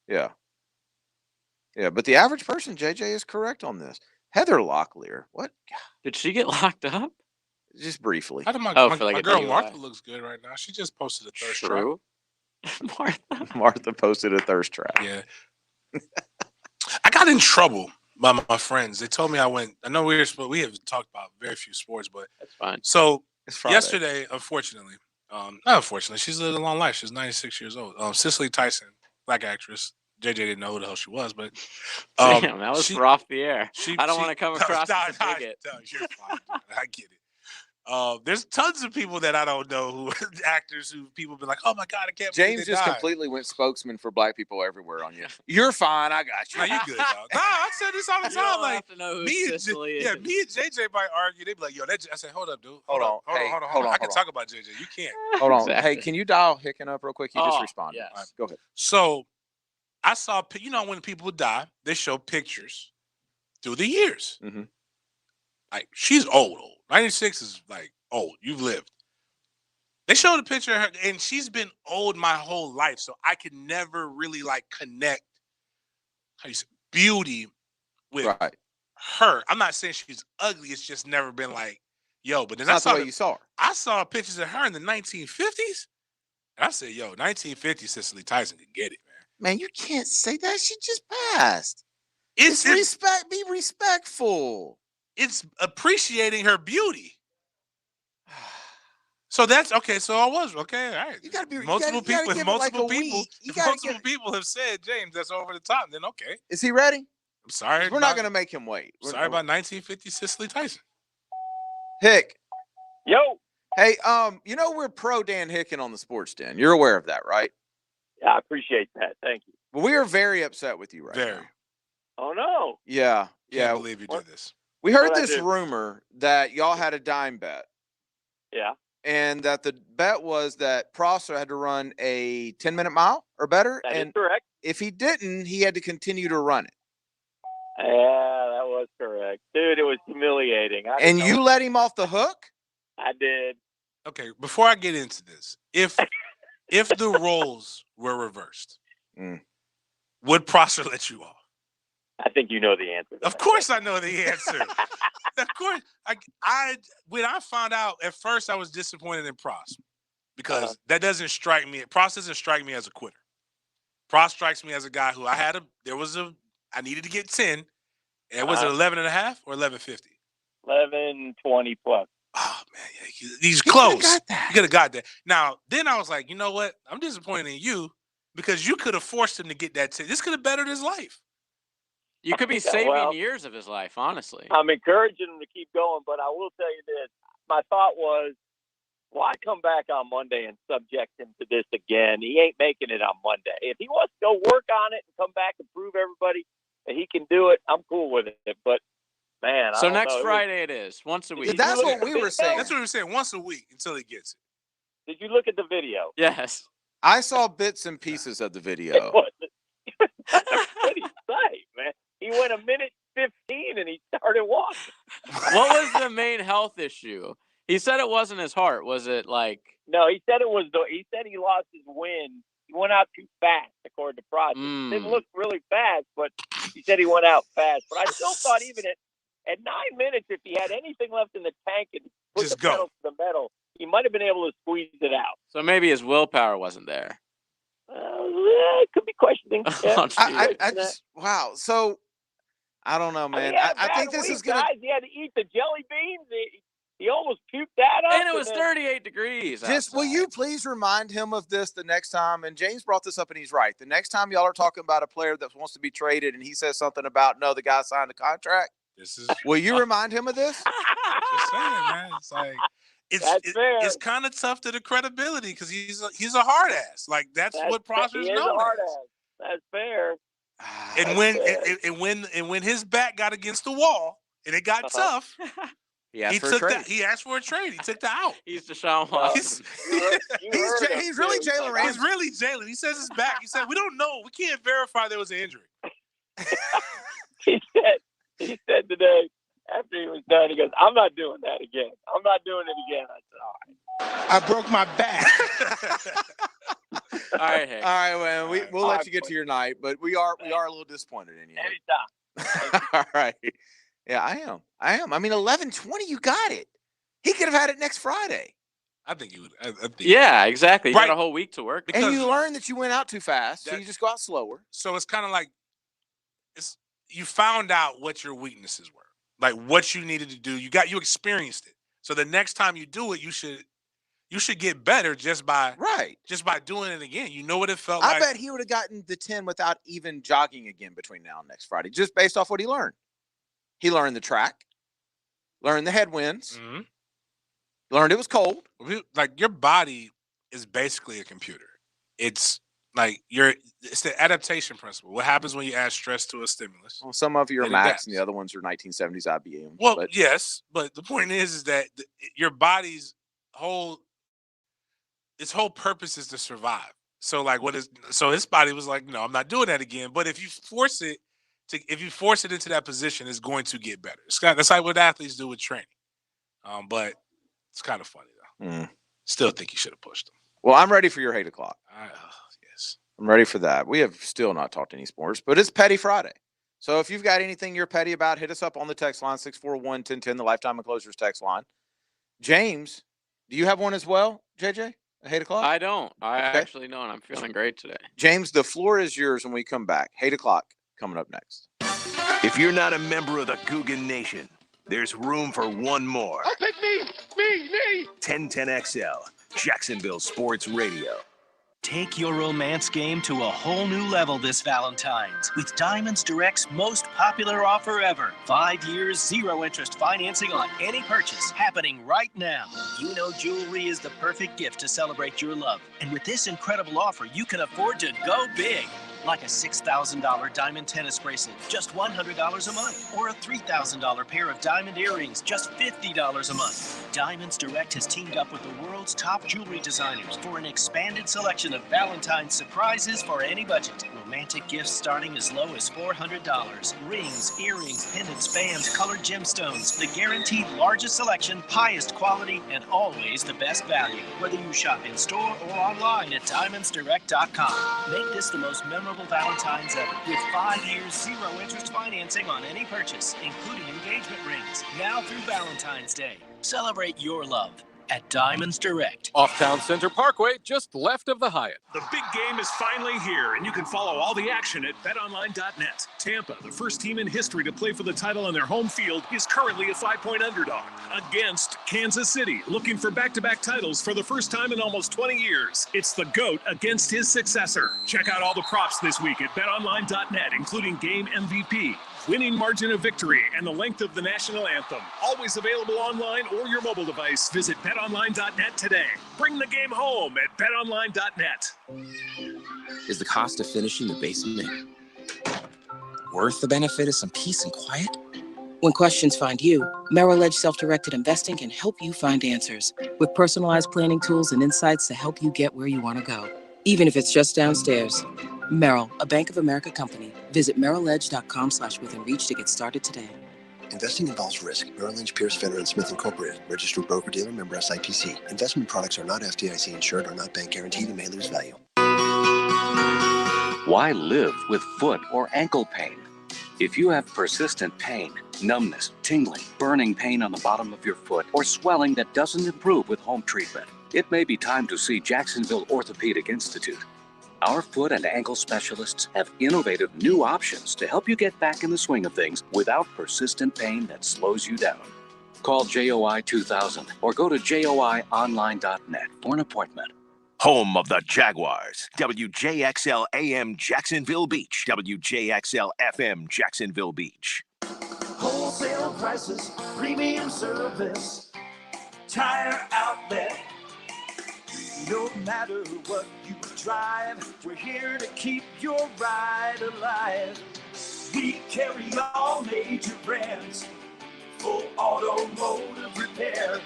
Yeah. Yeah, but the average person, JJ is correct on this. Heather Locklear, what? Did she get locked up? Just briefly. How did my like girl Martha looks good right now. She just posted a thirst trap. Martha posted a thirst trap. Yeah. I got in trouble by my friends. They told me I know we have talked about very few sports, but that's fine. So yesterday, unfortunately, not unfortunately, she's lived a long life. She's 96 years old. Cicely Tyson, black actress, JJ didn't know who the hell she was, but damn, that was for off the air. I don't want to come across as a bigot. No, you're fine. I get it. There's tons of people that I don't know who actors who people be like, oh my God, I can't believe James they just died. completely went spokesman for black people everywhere on you. You're fine. I got you. No, you good, dog. No, I said this all the You time. don't Like have to know who me Sicily and is. me and JJ might argue. They be like, yo, I said, hold up, dude. Hold on. Hold on. I can talk about JJ. You can't. Hold on. Exactly. Hey, can you dial Hicken up real quick? He just Oh, responded. yes. All right, go ahead. So I saw, when people die, they show pictures through the years. Mm-hmm. Like, she's old. 96 is like old. You've lived. They showed a picture of her, and she's been old my whole life, so I could never really like connect beauty with her. I'm not saying she's ugly. It's just never been like, yo. But then That's not the way you saw her. I saw pictures of her in the 1950s, and I said, yo, 1950 Cicely Tyson could get it, man. Man, you can't say that. She just passed. It's respect. Be respectful. It's appreciating her beauty. So that's okay. So I was okay. All right. You gotta be multiple people. If multiple people have said, James, that's over the top. Then okay. Is he ready? I'm sorry. We're not gonna make him wait. Sorry about 1950 Cicely Tyson. Hick. Yo. Hey, we're pro Dan Hicken on the Sports Den. You're aware of that, right? Yeah, I appreciate that. Thank you. Well, we are very upset with you right now. Oh no. Yeah. Can't believe you did this. We heard this rumor that y'all had a dime bet. Yeah. And that the bet was that Prosser had to run a 10-minute mile or better. That and is correct. If he didn't, he had to continue to run it. Yeah, that was correct. Dude, it was humiliating. And you let him off the hook? I did. Okay, before I get into this, if the roles were reversed, would Prosser let you off? I think you know the answer. Of course I know the answer. Of course. When I found out, at first I was disappointed in Pross because that doesn't strike me. Pross doesn't strike me as a quitter. Pross strikes me as a guy who I needed to get 10. And was it 11.5 or 11.50? 11.20 plus. Oh man, he's close. You could have got that. Now, then I was like, you know what? I'm disappointed in you because you could have forced him to get that 10. This could have bettered his life. You could be saving years of his life, honestly. I'm encouraging him to keep going, but I will tell you this. My thought was, why come back on Monday and subject him to this again? He ain't making it on Monday. If he wants to go work on it and come back and prove everybody that he can do it, I'm cool with it. But, man, so next Friday it is, once a week. That's what we were saying. That's what we were saying, once a week until he gets it. Did you look at the video? Yes. I saw bits and pieces of the video. That's a pretty sight, man. He went a minute 15 and he started walking. What was the main health issue? He said it wasn't his heart. Was it like? No, he said it was. He said he lost his wind. He went out too fast, according to Pross. It didn't look really fast, but he said he went out fast. But I still thought even at 9 minutes, if he had anything left in the tank and put just the pedal to the metal, he might have been able to squeeze it out. So maybe his willpower wasn't there. Could be questioning. Yeah. Wow. So I don't know, man. I think this is gonna. Guys, he had to eat the jelly beans. He almost puked that up. And it was 38 degrees. Just will you please remind him of this the next time? And James brought this up, and he's right. The next time y'all are talking about a player that wants to be traded, and he says something about no, the guy signed a contract. Will you remind him of this? Just saying, man. It's like it's kind of tough to the credibility because he's a hard ass. Like that's what Prosser's known as. That's fair. And when his back got against the wall and it got tough, he asked for a trade. He took the out. He's Deshaun Watson. He's really Jalen Ramsey. He's really Jalen. He says his back. He said we don't know. We can't verify there was an injury. He said today after he was done, he goes, "I'm not doing that again. I'm not doing it again." I said, "All right." I broke my back. All right, man. We'll let you get to your night, but we are a little disappointed in you. Anytime. All right. Yeah, I am. I mean, 11:20, you got it. He could have had it next Friday. I think you would. Yeah, exactly. You got a whole week to work. And you learned that you went out too fast, so you just go out slower. So it's kind of like you found out what your weaknesses were, like what you needed to do. You experienced it. So the next time you do it, you you should get better just by doing it again. You know what it felt like. I bet he would have gotten the 10 without even jogging again between now and next Friday, just based off what he learned. He learned the track, learned the headwinds, learned it was cold. Like, your body is basically a computer. It's like it's the adaptation principle. What happens when you add stress to a stimulus? Well, some of you are It Macs adapts. and the other ones are 1970s IBM. Well, yes, but the point is that your body's whole purpose is to survive. So like, so his body was like, no, I'm not doing that again. But if you force it into that position, it's going to get better. That's like what athletes do with training. But it's kind of funny though. Still think you should have pushed him. Well, I'm ready for your 8 o'clock. Yes. I'm ready for that. We have still not talked any sports, but it's Petty Friday. So if you've got anything you're petty about, hit us up on the text line, 641-1010, the Lifetime Enclosures text line. James, do you have one as well, JJ, at 8 o'clock? I don't. I actually don't. I'm feeling great today. James, the floor is yours when we come back. 8 o'clock coming up next. If you're not a member of the Guggen Nation, there's room for one more. Oh, pick me! 1010XL, Jacksonville Sports Radio. Take your romance game to a whole new level this Valentine's with Diamonds Direct's most popular offer ever. 5 years, 0 interest financing on any purchase happening right now. You know jewelry is the perfect gift to celebrate your love. And with this incredible offer, you can afford to go big. Like a $6,000 diamond tennis bracelet, just $100 a month. Or a $3,000 pair of diamond earrings, just $50 a month. Diamonds Direct has teamed up with the world's top jewelry designers for an expanded selection of Valentine's surprises for any budget. Romantic gifts starting as low as $400. Rings, earrings, pendants, bands, colored gemstones. The guaranteed largest selection, highest quality, and always the best value. Whether you shop in store or online at diamondsdirect.com. Make this the most memorable Valentine's ever with 5 years, 0 interest financing on any purchase, including engagement rings. Now through Valentine's Day. Celebrate your love at Diamonds Direct. Off Town Center Parkway, just left of the Hyatt. The big game is finally here, and you can follow all the action at betonline.net. Tampa, the first team in history to play for the title on their home field, is currently a 5-point underdog against Kansas City, looking for back-to-back titles for the first time in almost 20 years. It's the GOAT against his successor. Check out all the props this week at betonline.net, including game MVP, winning margin of victory, and the length of the national anthem. Always available online or your mobile device. Visit betonline.net today. Bring the game home at betonline.net. Is the cost of finishing the basement worth the benefit of some peace and quiet? When questions find you, Merrill Edge Self-Directed Investing can help you find answers with personalized planning tools and insights to help you get where you want to go, even if it's just downstairs. Merrill, a Bank of America company. Visit merrilledge.com/withinreach to get started today. Investing involves risk. Merrill Lynch, Pierce, Fenner & Smith Incorporated. Registered broker-dealer, member SIPC. Investment products are not FDIC insured, are not bank guaranteed, and may lose value. Why live with foot or ankle pain? If you have persistent pain, numbness, tingling, burning pain on the bottom of your foot, or swelling that doesn't improve with home treatment, it may be time to see Jacksonville Orthopedic Institute. Our foot and ankle specialists have innovative new options to help you get back in the swing of things without persistent pain that slows you down. Call JOI 2000 or go to joionline.net for an appointment. Home of the Jaguars. WJXL AM Jacksonville Beach. WJXL FM Jacksonville Beach. Wholesale prices, premium service, Tire Outlet. No matter what you drive, we're here to keep your ride alive. We carry all major brands, full automotive repair.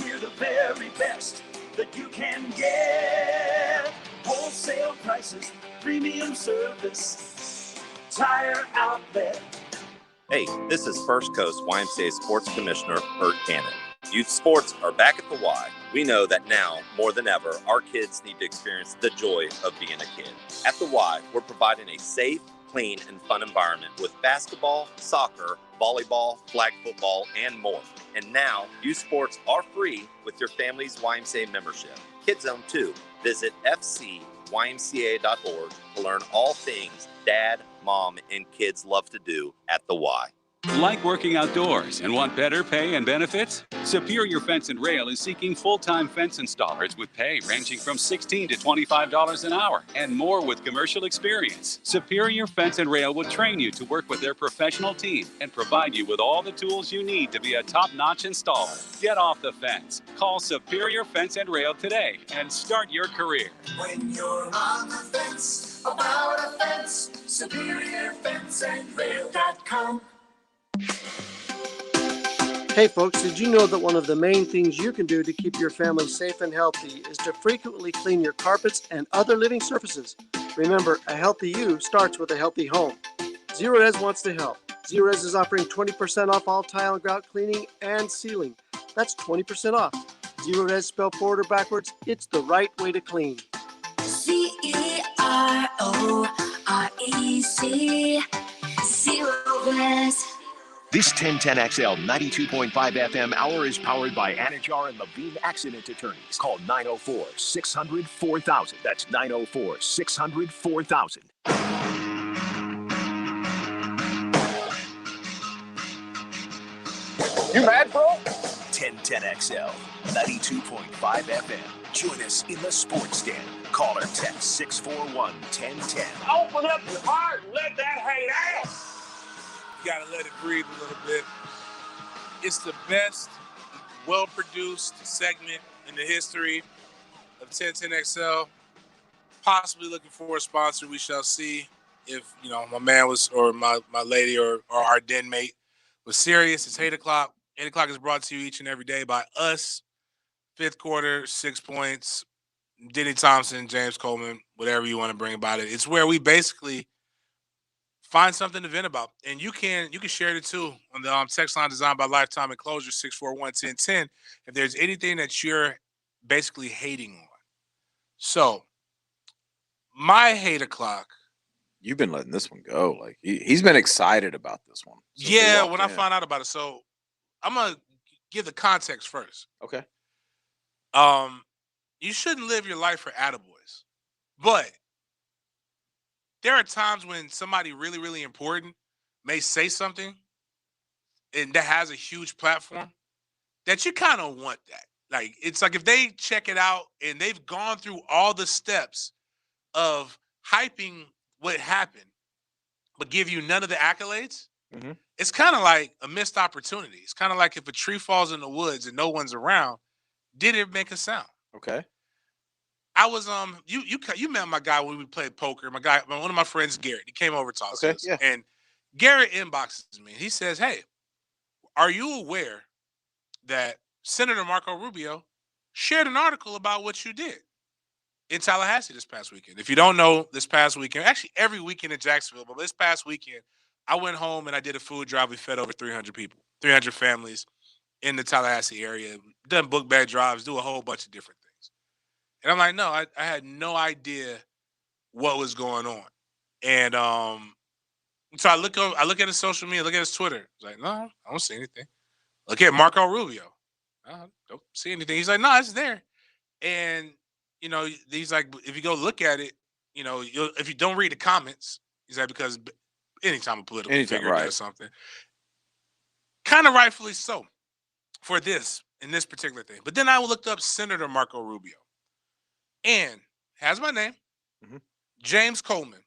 We're the very best that you can get. Wholesale prices, premium service, Tire Outlet. Hey, this is First Coast YMCA Sports Commissioner Bert Cannon. Youth sports are back at the Y. We know that now, more than ever, our kids need to experience the joy of being a kid. At the Y, we're providing a safe, clean, and fun environment with basketball, soccer, volleyball, flag football, and more. And now, youth sports are free with your family's YMCA membership. Kids Zone 2. Visit fcymca.org to learn all things dad, mom, and kids love to do at the Y. Like working outdoors and want better pay and benefits? Superior Fence and Rail is seeking full-time fence installers with pay ranging from $16 to $25 an hour and more with commercial experience. Superior Fence and Rail will train you to work with their professional team and provide you with all the tools you need to be a top-notch installer. Get off the fence. Call Superior Fence and Rail today and start your career. When you're on the fence about a fence, SuperiorFenceandRail.com. Hey folks, did you know that one of the main things you can do to keep your family safe and healthy is to frequently clean your carpets and other living surfaces? Remember, a healthy you starts with a healthy home. Zerorez wants to help. Zerorez is offering 20% off all tile and grout cleaning and sealing. That's 20% off. Zerorez, spelled forward or backwards, it's the right way to clean. Zerorez. Zerorez. This 1010XL 92.5 FM hour is powered by Anajar and Levine Accident Attorneys. Call 904-600-4000. That's 904-600-4000. You mad, bro? 1010XL 92.5 FM. Join us in the sports den. Call or text 641-1010. Open up your heart and let that hate out. You gotta let it breathe a little bit. It's the best, well-produced segment in the history of 1010XL. Possibly looking for a sponsor. We shall see if my man was, or my lady, or our den mate was serious. It's 8 o'clock. 8 o'clock is brought to you each and every day by us. Fifth quarter, 6 points. Denny Thompson, James Coleman, whatever you want to bring about it. It's where we basically find something to vent about. And you can share it too on the text line designed by Lifetime Enclosure 641-1010 if there's anything that you're basically hating on. So my hate o'clock. You've been letting this one go. Like he's been excited about this one. Yeah, when I found out about it. So I'm gonna give the context first. Okay. You shouldn't live your life for attaboys. But there are times when somebody really, really important may say something and that has a huge platform that you kind of want that. Like, it's like if they check it out and they've gone through all the steps of hyping what happened, but give you none of the accolades, it's kind of like a missed opportunity. It's kind of like if a tree falls in the woods and no one's around, did it make a sound? Okay. I was you met my guy when we played poker. One of my friends, Garrett. He came over to talk to us. Yeah. And Garrett inboxes me. He says, "Hey, are you aware that Senator Marco Rubio shared an article about what you did in Tallahassee this past weekend?" If you don't know, this past weekend, actually every weekend in Jacksonville, but this past weekend, I went home and I did a food drive. We fed over 300 people, 300 families in the Tallahassee area. Done book bag drives, do a whole bunch of different things. And I'm like, no, I had no idea what was going on. And so I look at his social media, look at his Twitter. It's like, no, I don't see anything. Look at Marco Rubio. I don't see anything. He's like, no, it's there. And, he's like, if you go look at it, if you don't read the comments, he's like, because anytime a political figure does something, kind of rightfully so for this, in this particular thing. But then I looked up Senator Marco Rubio. And has my name, James Coleman,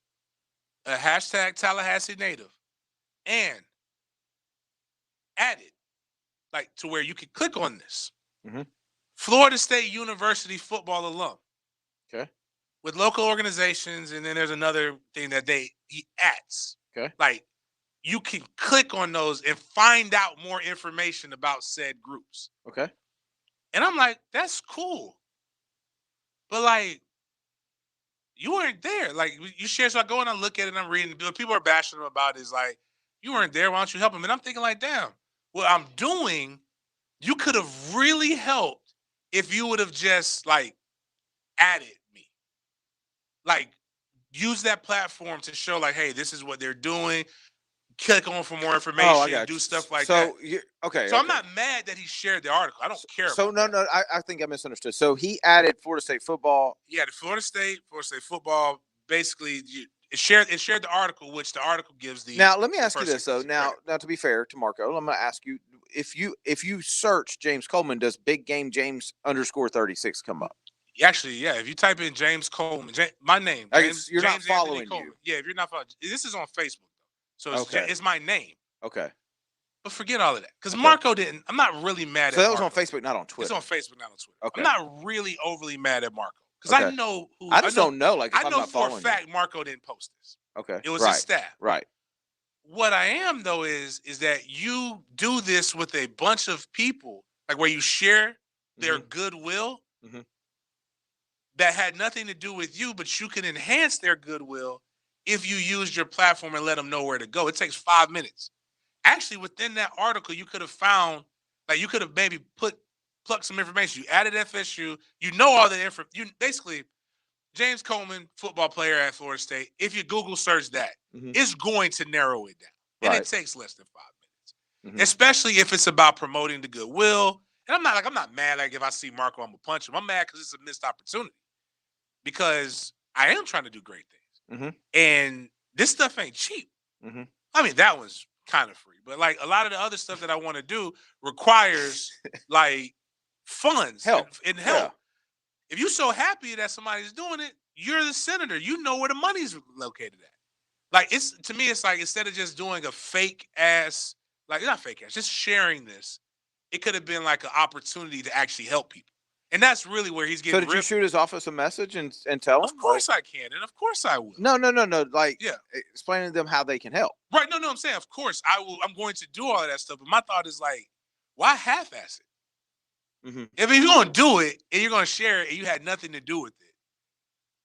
a hashtag Tallahassee native, and added, like, to where you could click on this. Florida State University football alum. Okay. With local organizations, and then there's another thing that he adds. Okay. Like, you can click on those and find out more information about said groups. Okay. And I'm like, that's cool. But, like, you weren't there. Like, you share, so I go and I look at it and I'm reading. People are bashing him about it. It's like, you weren't there. Why don't you help him? And I'm thinking, like, damn, what I'm doing, you could have really helped if you would have just, like, added me. Like, use that platform to show, like, hey, this is what they're doing. Click on for more information. Do stuff like that. Okay. So I'm not mad that he shared the article. I don't care. So no, I think I misunderstood. So he added Florida State football. Yeah, the Florida State football. Basically, shared the article, which the article gives the. Now, let me ask you first this though. Now, to be fair to Marco, I'm going to ask you if you search James Coleman, does Big Game James _36 come up? Actually, yeah. If you type in James Coleman, my name, James, you're James not following Anthony Coleman. you. Yeah, if you're not following, this is on Facebook, so it's, Okay. it's my name. Okay. But forget all of that, because Marco didn't. I'm not really mad at. So that was Marco. on Facebook, not on Twitter. It's on Facebook, not on Twitter. Okay. I'm not really overly mad at Marco because I know who. I just don't know. Like, if I I'm know not for a following fact Marco didn't post this. Okay. It was his staff. Right. What I am though is that you do this with a bunch of people, like where you share their goodwill that had nothing to do with you, but you can enhance their goodwill if you use your platform and let them know where to go. It takes 5 minutes. Actually, within that article, you could have found, like, you could have maybe plucked some information. You added FSU. You know all the info. You basically, James Coleman, football player at Florida State. If you Google search that, it's going to narrow it down, and it takes less than 5 minutes. Especially if it's about promoting the goodwill. And I'm not mad. Like, if I see Marco, I'm gonna punch him. I'm mad because it's a missed opportunity. Because I am trying to do great things, and this stuff ain't cheap. I mean, that was kind of free, but like a lot of the other stuff that I want to do requires like funds, help. Yeah. If you're so happy that somebody's doing it, you're the senator. You know where the money's located at. Like, to me, it's like, instead of just doing a fake ass, like, not fake ass, just sharing this, it could have been like an opportunity to actually help people. And that's really where he's getting. So did you shoot his office a message and tell him? Of course I can, and of course I will. No. Like, explaining to them how they can help. Right. No, I'm saying, of course I will. I'm going to do all of that stuff. But my thought is like, why half-ass it? If you're going to do it and you're going to share it and you had nothing to do with it,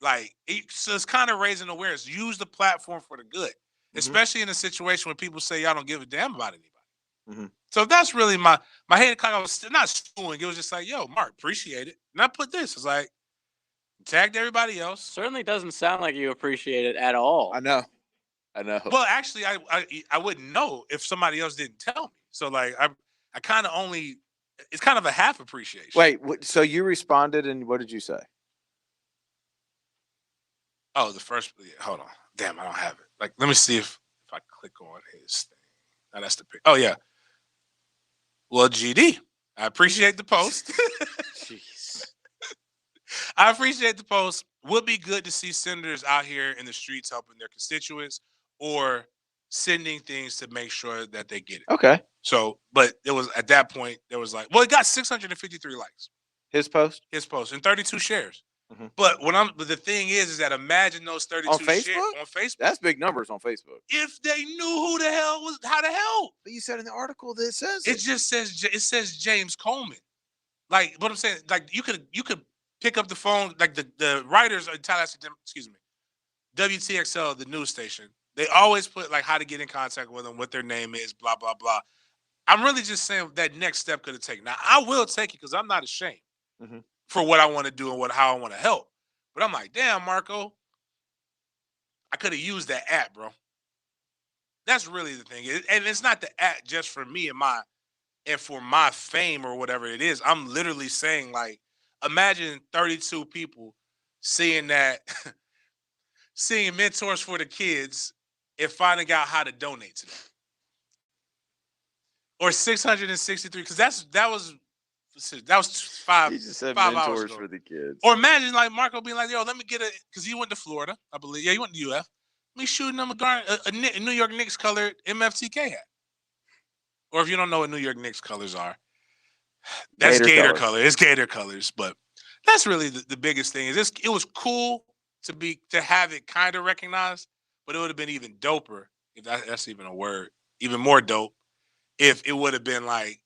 like, so it's kind of raising awareness. Use the platform for the good, especially in a situation when people say y'all don't give a damn about anybody. So that's really my head. I was not stewing. It was just like, yo, Mark, appreciate it. And I put this. It's like, tagged everybody else. Certainly doesn't sound like you appreciate it at all. I know. Well, actually, I wouldn't know if somebody else didn't tell me. So like, I kind of only, it's kind of a half appreciation. Wait, so you responded and what did you say? Oh, the first, hold on. Damn, I don't have it. Like, let me see if I click on his thing. Now that's the pic. Oh, yeah. Well, GD, I appreciate the post. Jeez. I appreciate the post. Would be good to see senators out here in the streets helping their constituents or sending things to make sure that they get it. Okay. So, but it was at that point, there was like, well, it got 653 likes. His post? His post and 32 shares. But but the thing is that imagine those 32 on Facebook? shares on Facebook. That's big numbers on Facebook. If they knew who the hell was how to help. But you said in the article that it says it just says James Coleman. Like, what I'm saying, like, you could pick up the phone, like the writers in Tallahassee, excuse me, WTXL, the news station. They always put like how to get in contact with them, what their name is, blah blah blah. I'm really just saying that next step could have taken. Now I will take it because I'm not ashamed. For what I want to do and how I want to help. But I'm like, damn, Marco, I could have used that app, bro. That's really the thing. And it's not the app just for me and for my fame or whatever it is. I'm literally saying, like, imagine 32 people seeing that, seeing Mentors for the Kids and finding out how to donate to them. Or 663, because that was 5 He just said 5 mentors hours ago. for the kids. Or imagine like Marco being like, yo, let me get because he went to Florida, I believe. Yeah, he went to UF. Let me shooting him a New York Knicks colored MFTK hat. Or if you don't know what New York Knicks colors are, that's Gator color. It's Gator colors. But that's really the biggest thing. Is it was cool to have it kind of recognized, but it would have been even doper, if that's even a word, even more dope, if it would have been like,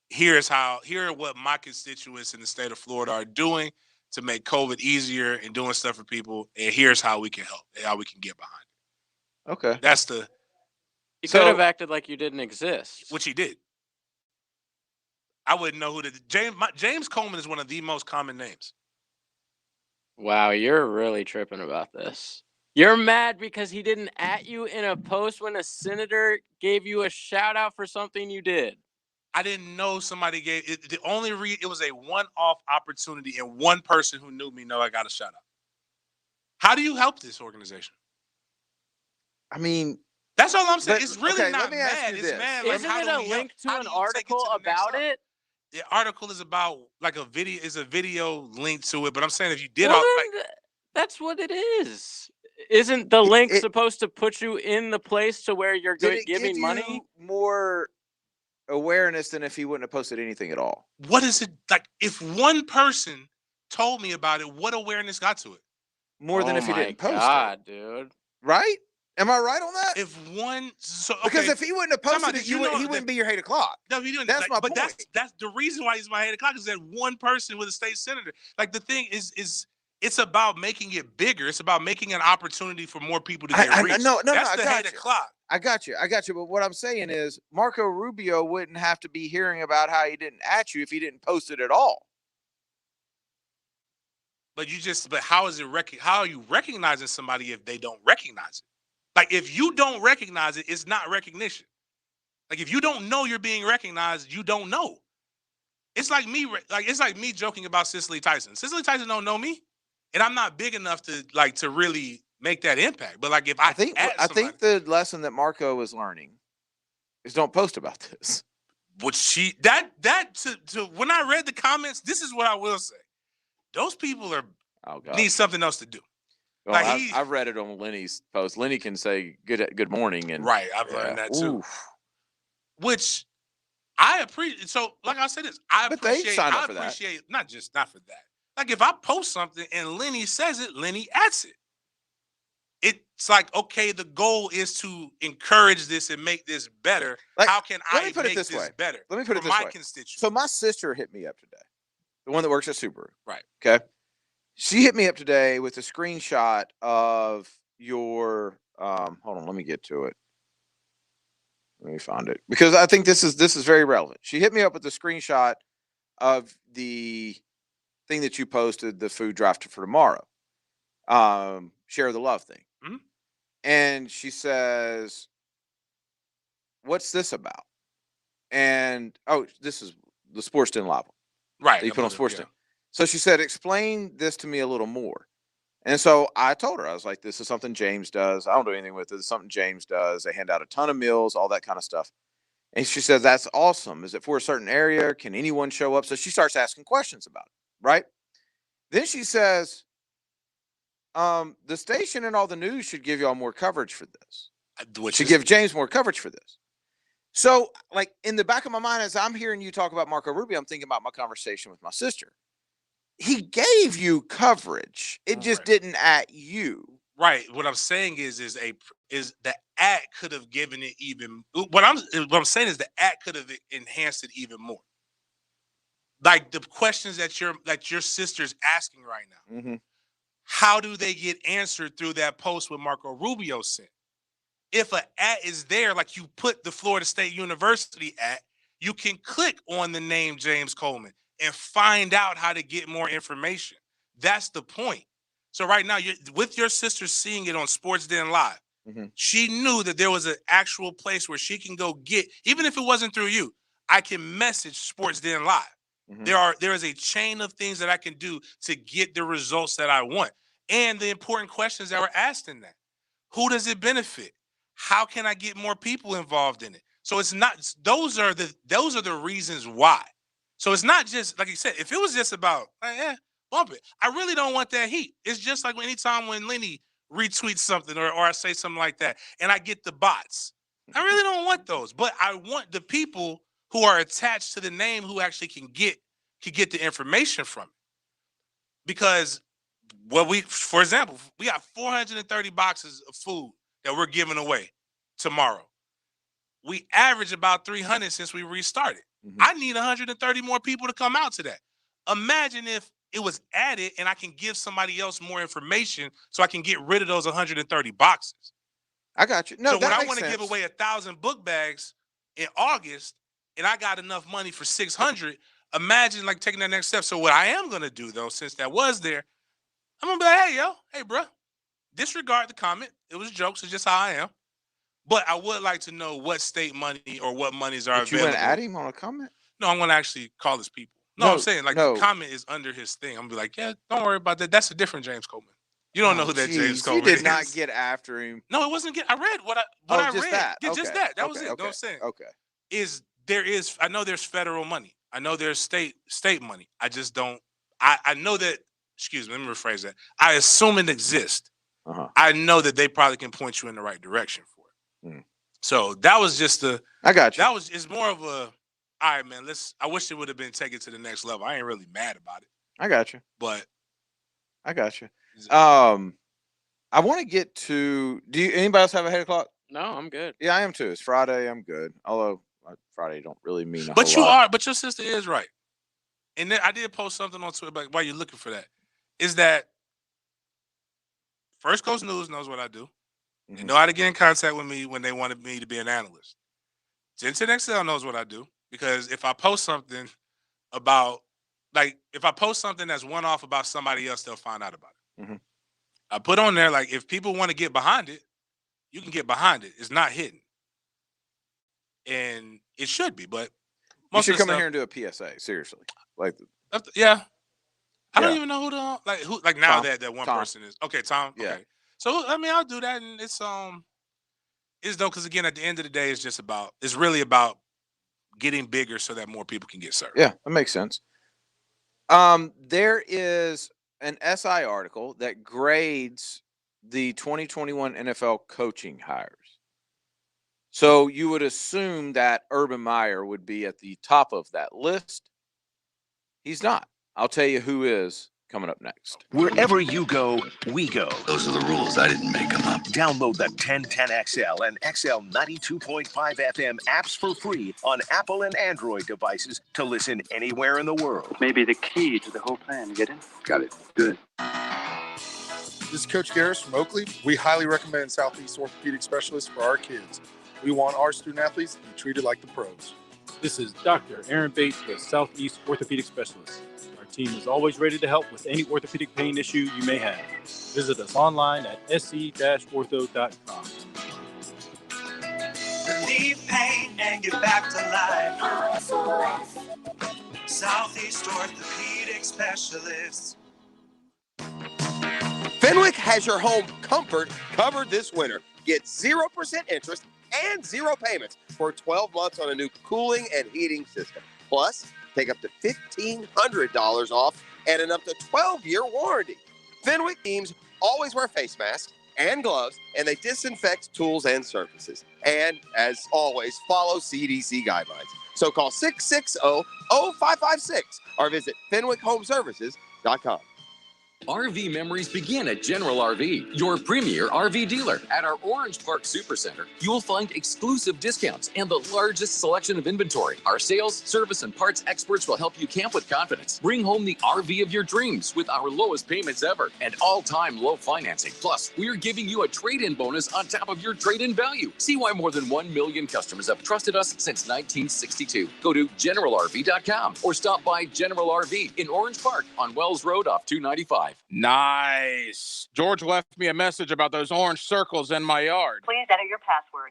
here are what my constituents in the state of Florida are doing to make COVID easier and doing stuff for people. And here's how we can help and how we can get behind it. Okay. That's the. You could have acted like you didn't exist. Which he did. I wouldn't know who James Coleman is one of the most common names. Wow, you're really tripping about this. You're mad because he didn't at you in a post when a senator gave you a shout out for something you did. I didn't know somebody gave it. It was a one-off opportunity, and one person who knew me know I got a shout out. How do you help this organization? I mean, that's all I'm saying. but, it's really okay, not let me ask mad. you It's this. mad. Like, Isn't how it do a we link help? to an article about it? The article is about like a video. Is a video link to it. But I'm saying if you did Well, all then that's what it is. Isn't the link supposed to put you in the place to where you're Did it giving give money? you more awareness than if he wouldn't have posted anything at all? What is it like? If one person told me about it, what awareness got to it? More than if he didn't post it, dude. Right? Am I right on that? If one, so okay, because if he wouldn't have posted it, he wouldn't be your 8 o'clock. No, he didn't. That's my but point. that's the reason why he's my 8 o'clock is that one person with a state senator. Like the thing is it's about making it bigger. It's about making an opportunity for more people to get reached. No, that's I the got 8 you. o'clock. I got you. But what I'm saying is Marco Rubio wouldn't have to be hearing about how he didn't at you if he didn't post it at all. But how are you recognizing somebody if they don't recognize it? Like if you don't recognize it, it's not recognition. Like if you don't know you're being recognized, you don't know. It's like me joking about Cicely Tyson. Cicely Tyson don't know me, and I'm not big enough to really make that impact. But like if I think the lesson that Marco is learning is don't post about this. Which when I read the comments, this is what I will say. Those people need something else to do. Well, like I've read it on Lenny's post. Lenny can say good morning, and right. I've learned that too. Oof. Which I appreciate. So, like I said, I appreciate not for that. Like if I post something and Lenny says it, Lenny adds it. It's like, okay, the goal is to encourage this and make this better. Like, how can I make this better? Let me put it this way. Constituents. So my sister hit me up today, the one that works at Subaru. Right. Okay. She hit me up today with a screenshot of your hold on, let me get to it. Let me find it. Because I think this is very relevant. She hit me up with a screenshot of the thing that you posted, the food drive for tomorrow. Share the love thing. Mm-hmm. And she says, "What's this about?" And this is the sportsden live. Right. That you put on sportsden. Yeah. So she said, "Explain this to me a little more." And so I told her, I was like, "This is something James does. I don't do anything with it. It's something James does. They hand out a ton of meals, all that kind of stuff." And she says, "That's awesome. Is it for a certain area? Can anyone show up?" So she starts asking questions about it, right? Then she says, "The station and all the news should give y'all more coverage for this. Give James more coverage for this." So, like, in the back of my mind, as I'm hearing you talk about Marco Rubio, I'm thinking about my conversation with my sister. He gave you coverage. It just didn't at you. Right. What I'm saying is the ad could have given it even. What I'm saying is the ad could have enhanced it even more. Like the questions that your sister's asking right now. Mm-hmm. How do they get answered through that post with Marco Rubio sent? If an ad is there, like you put the Florida State University ad, you can click on the name James Coleman and find out how to get more information. That's the point. So right now, with your sister seeing it on SportsDen Live, mm-hmm. She knew that there was an actual place where she can go get, even if it wasn't through you, I can message SportsDen Live. Mm-hmm. There is a chain of things that I can do to get the results that I want. And the important questions that were asked in that. Who does it benefit? How can I get more people involved in it? So it's not, those are the reasons why. So it's not just, like you said, if it was just about, bump it. I really don't want that heat. It's just like anytime when Lenny retweets something or I say something like that and I get the bots. I really don't want those. But I want the people who are attached to the name who actually can get the information from it. Because for example, we got 430 boxes of food that we're giving away tomorrow. We average about 300 since we restarted. Mm-hmm. I need 130 more people to come out to that. Imagine if it was added and I can give somebody else more information so I can get rid of those 130 boxes. I got you. No, so when I want to give away 1,000 book bags in August and I got enough money for 600, imagine like taking that next step. So what I am going to do though, since that was there, I'm going to be like, hey, bro, disregard the comment. It was jokes. It's just how I am. But I would like to know what state money or what monies are available. You went at him on a comment? No, I'm going to actually call his people. No, I'm saying like the comment is under his thing. I'm going to be like, yeah, don't worry about that. That's a different James Coleman. You don't know who that James Comer is. You did not get after him. No, it wasn't. I read what I just read. That. Yeah, Okay. just that. That okay. was it. Okay. Know what I'm saying? Okay. I know there's federal money. I know there's state money. I just don't. I know that. Excuse me. Let me rephrase that. I assume it exists. I know that they probably can point you in the right direction for it. So that was just I got you. It's more of a. All right, man. I wish it would have been taken to the next level. I ain't really mad about it. I got you. But I got you. I want to get to. Anybody else have a 8 o'clock? No, I'm good. Yeah, I am too. It's Friday. I'm good. Although Friday don't really mean a But whole you lot. are. But your sister is right. And then I did post something on Twitter. Like, while you're looking for that, is that First Coast News knows what I do. They know how to get in contact with me when they wanted me to be an analyst. 1010 XL knows what I do, because if I post something about, like, if I post something that's one off about somebody else, they'll find out about it. I put on there, like, if people want to get behind it, you can get behind it. It's not hidden. And it should be, but You should come in here and do a PSA. Seriously. Like, yeah. I don't even know who now Tom. that one Tom. person is. Okay, Tom. Yeah. Okay. So, I mean, I'll do that, and it's dope, because again, at the end of the day, it's really about getting bigger so that more people can get served. Yeah, that makes sense. There is an SI article that grades the 2021 NFL coaching hires. So you would assume that Urban Meyer would be at the top of that list. He's not. I'll tell you who is coming up next. Wherever you go, we go. Those are the rules. I didn't make them up. Download the 1010XL and XL 92.5 FM apps for free on Apple and Android devices to listen anywhere in the world. Maybe the key to the whole plan. You get it? Got it. Good. This is Coach Garris from Oakley. We highly recommend Southeast Orthopedic Specialists for our kids. We want our student athletes to be treated like the pros. This is Dr. Aaron Bates with Southeast Orthopedic Specialists. Our team is always ready to help with any orthopedic pain issue you may have. Visit us online at sc-ortho.com. Relieve pain and get back to life. Southeast Orthopedic Specialists. Fenwick has your home comfort covered this winter. Get 0% interest and 0 payments for 12 months on a new cooling and heating system. Plus, take up to $1,500 off and an up to 12-year warranty. Fenwick teams always wear face masks and gloves, and they disinfect tools and surfaces. And, as always, follow CDC guidelines. So call 660-0556 or visit FenwickHomeservices.com. RV memories begin at General RV, your premier RV dealer. At our Orange Park Supercenter, you will find exclusive discounts and the largest selection of inventory. Our sales, service, and parts experts will help you camp with confidence. Bring home the RV of your dreams with our lowest payments ever and all-time low financing. Plus, we're giving you a trade-in bonus on top of your trade-in value. See why more than 1 million customers have trusted us since 1962. Go to GeneralRV.com or stop by General RV in Orange Park on Wells Road off 295. Nice. George left me a message about those orange circles in my yard. Please enter your password.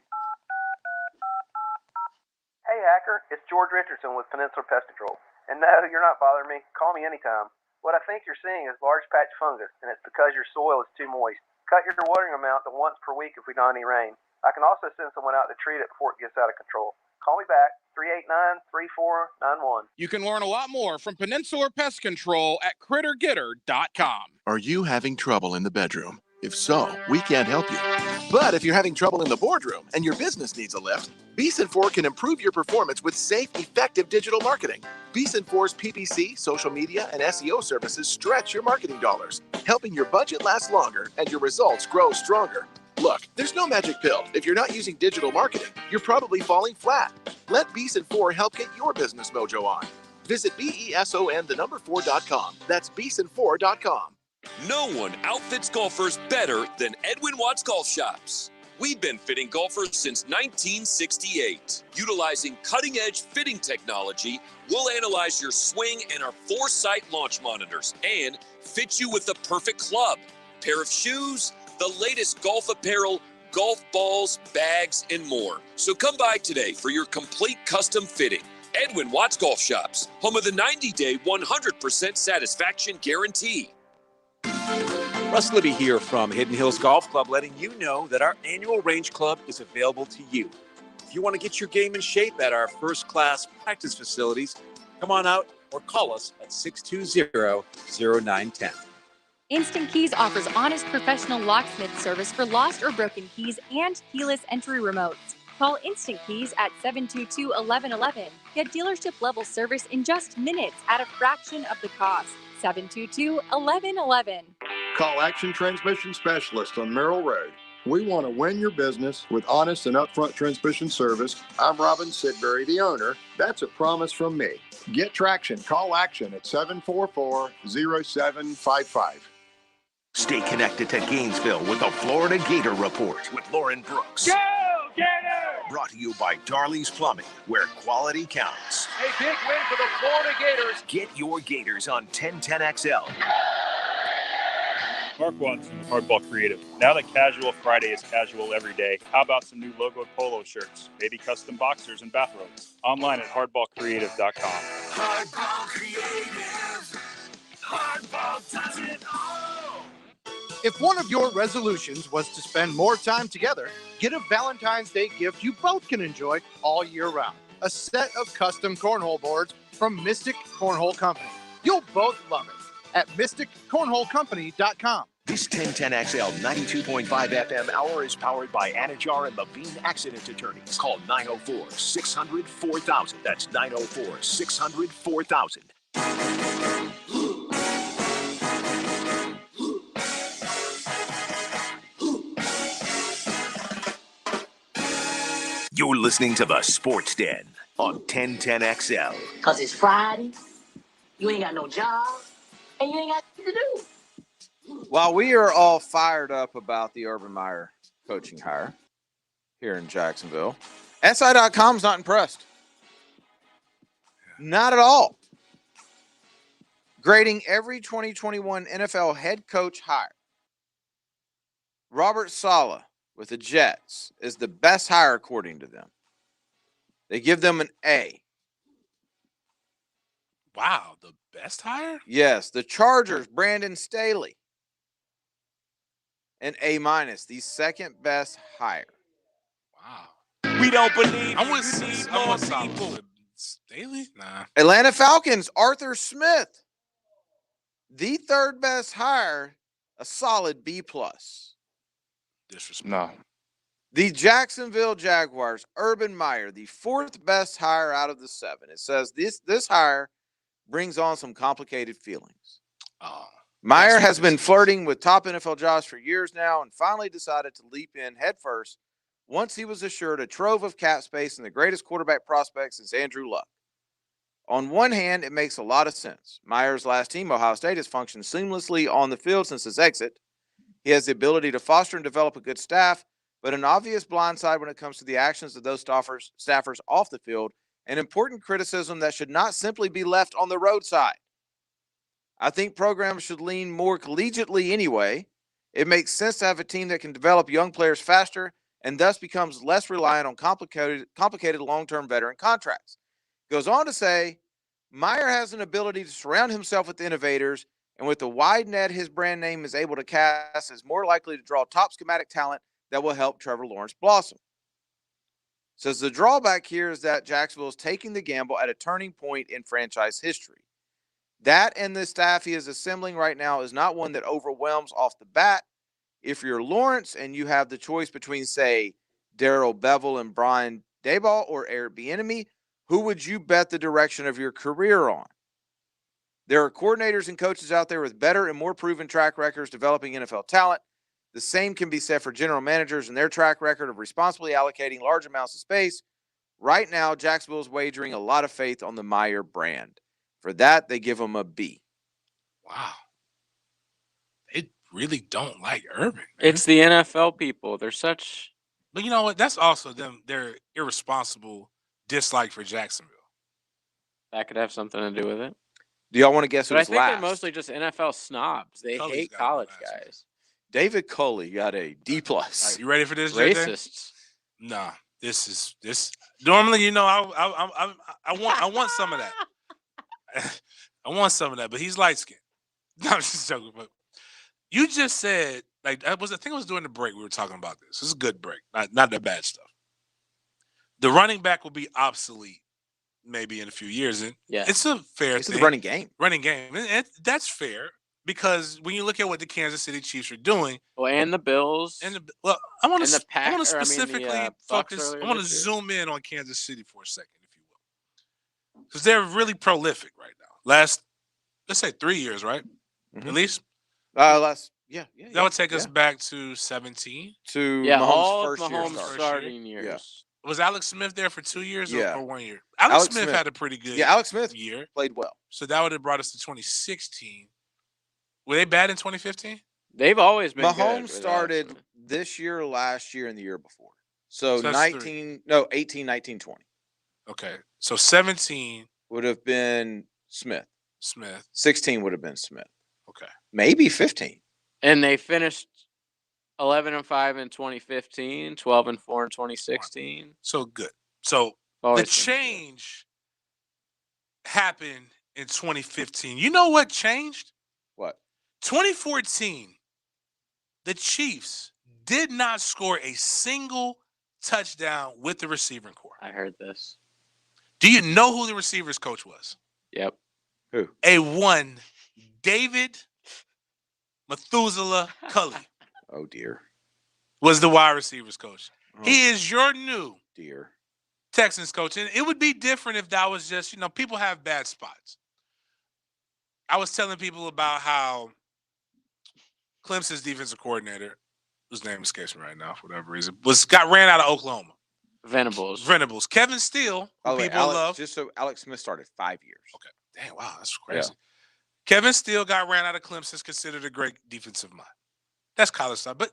Hey, hacker. It's George Richardson with Peninsula Pest Control. And no, you're not bothering me. Call me anytime. What I think you're seeing is large patch fungus, and it's because your soil is too moist. Cut your watering amount to once per week if we don't any rain. I can also send someone out to treat it before it gets out of control. Call me back, 389-3491. You can learn a lot more from Peninsula Pest Control at CritterGetter.com. Are you having trouble in the bedroom? If so, we can't help you. But if you're having trouble in the boardroom and your business needs a lift, Beeson 4 can improve your performance with safe, effective digital marketing. Beeson 4's PPC, social media, and SEO services stretch your marketing dollars, helping your budget last longer and your results grow stronger. Look, there's no magic pill. If you're not using digital marketing, you're probably falling flat. Let Beeson 4 help get your business mojo on. Visit BESON4.com. That's Beeson4.com. No one outfits golfers better than Edwin Watts Golf Shops. We've been fitting golfers since 1968. Utilizing cutting-edge fitting technology, we'll analyze your swing and our Foresight launch monitors and fit you with the perfect club, pair of shoes, the latest golf apparel, golf balls, bags, and more. So come by today for your complete custom fitting. Edwin Watts Golf Shops, home of the 90-day, 100% satisfaction guarantee. Russ Libby here from Hidden Hills Golf Club, letting you know that our annual range club is available to you. If you want to get your game in shape at our first-class practice facilities, come on out or call us at 620-0910. Instant Keys offers honest professional locksmith service for lost or broken keys and keyless entry remotes. Call Instant Keys at 722-1111. Get dealership level service in just minutes at a fraction of the cost. 722-1111. Call Action Transmission Specialist on Merrill Road. We want to win your business with honest and upfront transmission service. I'm Robin Sidbury, the owner. That's a promise from me. Get traction. Call Action at 744-0755. Stay connected to Gainesville with the Florida Gator Report with Lauren Brooks. Go, Gator! Brought to you by Darley's Plumbing, where quality counts. A big win for the Florida Gators. Get your Gators on 1010XL. Mark Watson with Hardball Creative. Now that Casual Friday is casual every day, how about some new logoed polo shirts, maybe custom boxers and bathrobes? Online at hardballcreative.com. Hardball Creative. Hardball does it all. If one of your resolutions was to spend more time together, get a Valentine's Day gift you both can enjoy all year round. A set of custom cornhole boards from Mystic Cornhole Company. You'll both love it at mysticcornholecompany.com. This 1010XL 92.5 FM hour is powered by Anajar and Levine Accident Attorneys. Call 904-600-4000. That's 904-600-4000. You're listening to the Sports Den on 1010XL. Because it's Friday, you ain't got no job, and you ain't got nothing to do. While we are all fired up about the Urban Meyer coaching hire here in Jacksonville, SI.com's not impressed. Not at all. Grading every 2021 NFL head coach hire. Robert Saleh with the Jets is the best hire according to them. They give them an A. Wow, the best hire? Yes, the Chargers, Brandon Staley, an A-, the second best hire. Wow. We don't believe I want more people. Staley? Nah. Atlanta Falcons, Arthur Smith, the third best hire, a solid B+. Disrespect. No. The Jacksonville Jaguars, Urban Meyer, the fourth best hire out of the 7. It says this hire brings on some complicated feelings. Oh, Meyer has been flirting with top NFL jobs for years now and finally decided to leap in headfirst once he was assured a trove of cap space and the greatest quarterback prospect since Andrew Luck. On one hand, it makes a lot of sense. Meyer's last team, Ohio State, has functioned seamlessly on the field since his exit. He has the ability to foster and develop a good staff, but an obvious blindside when it comes to the actions of those staffers off the field, an important criticism that should not simply be left on the roadside. I think programs should lean more collegiately anyway. It makes sense to have a team that can develop young players faster and thus becomes less reliant on complicated long-term veteran contracts. Goes on to say, Meyer has an ability to surround himself with innovators, and with the wide net his brand name is able to cast, is more likely to draw top schematic talent that will help Trevor Lawrence blossom. Says the drawback here is that Jacksonville is taking the gamble at a turning point in franchise history. That and the staff he is assembling right now is not one that overwhelms off the bat. If you're Lawrence and you have the choice between, say, Darrell Bevel and Brian Daboll or Eric Bieniemy, who would you bet the direction of your career on? There are coordinators and coaches out there with better and more proven track records developing NFL talent. The same can be said for general managers and their track record of responsibly allocating large amounts of space. Right now, Jacksonville is wagering a lot of faith on the Meyer brand. For that, they give him a B. Wow. They really don't like Urban. Man. It's the NFL people. They're such. But you know what? That's also their irresponsible dislike for Jacksonville. That could have something to do with it. Do y'all want to guess But I who's think last? they're mostly just NFL snobs. They Culley's hate got college last. guys. David Culley got a D+. All right, you ready for this, JJ? Racists. Nah, this. Normally, you know, I want some of that. I want some of that, but he's light skinned. No, I'm just joking. But You just said, like, I think it was during the break we were talking about this. This is a good break, not the bad stuff. The running back will be obsolete maybe in a few years, and it's a fair thing. The running game. And that's fair because when you look at what the Kansas City Chiefs are doing, and the Bills, I want to specifically focus. I want to this year. zoom in on Kansas City for a second, if you will, because they're really prolific right now. Let's say 3 years, right? Mm-hmm. At least. That would take us back to 17. To Mahomes' all first Mahomes' starting years. Yeah. Was Alex Smith there for 2 years or 1 year? Alex Smith had a pretty good Alex Smith year. Played well. So that would have brought us to 2016. Were they bad in 2015? They've always been Mahomes good started this year, last year, and the year before. So 18, 19, 20. Okay. So 17 would have been Smith. 16 would have been Smith. Okay. Maybe 15. And they finished 11-5 in 2015, 12-4 in 2016. So good. So the change happened in 2015. You know what changed? What? 2014, the Chiefs did not score a single touchdown with the receiving corps. I heard this. Do you know who the receivers coach was? Yep. Who? A1 David Methuselah Culley. Oh, dear. Was the wide receivers coach. Oh, he is your new dear Texans coach. And it would be different if that was just, people have bad spots. I was telling people about how Clemson's defensive coordinator, whose name escapes me right now for whatever reason, got ran out of Oklahoma. Venables. Kevin Steele, who people love. Just so Alex Smith started 5 years. Okay. Dang, wow, that's crazy. Yeah. Kevin Steele got ran out of Clemson, is considered a great defensive mind. That's college stuff. But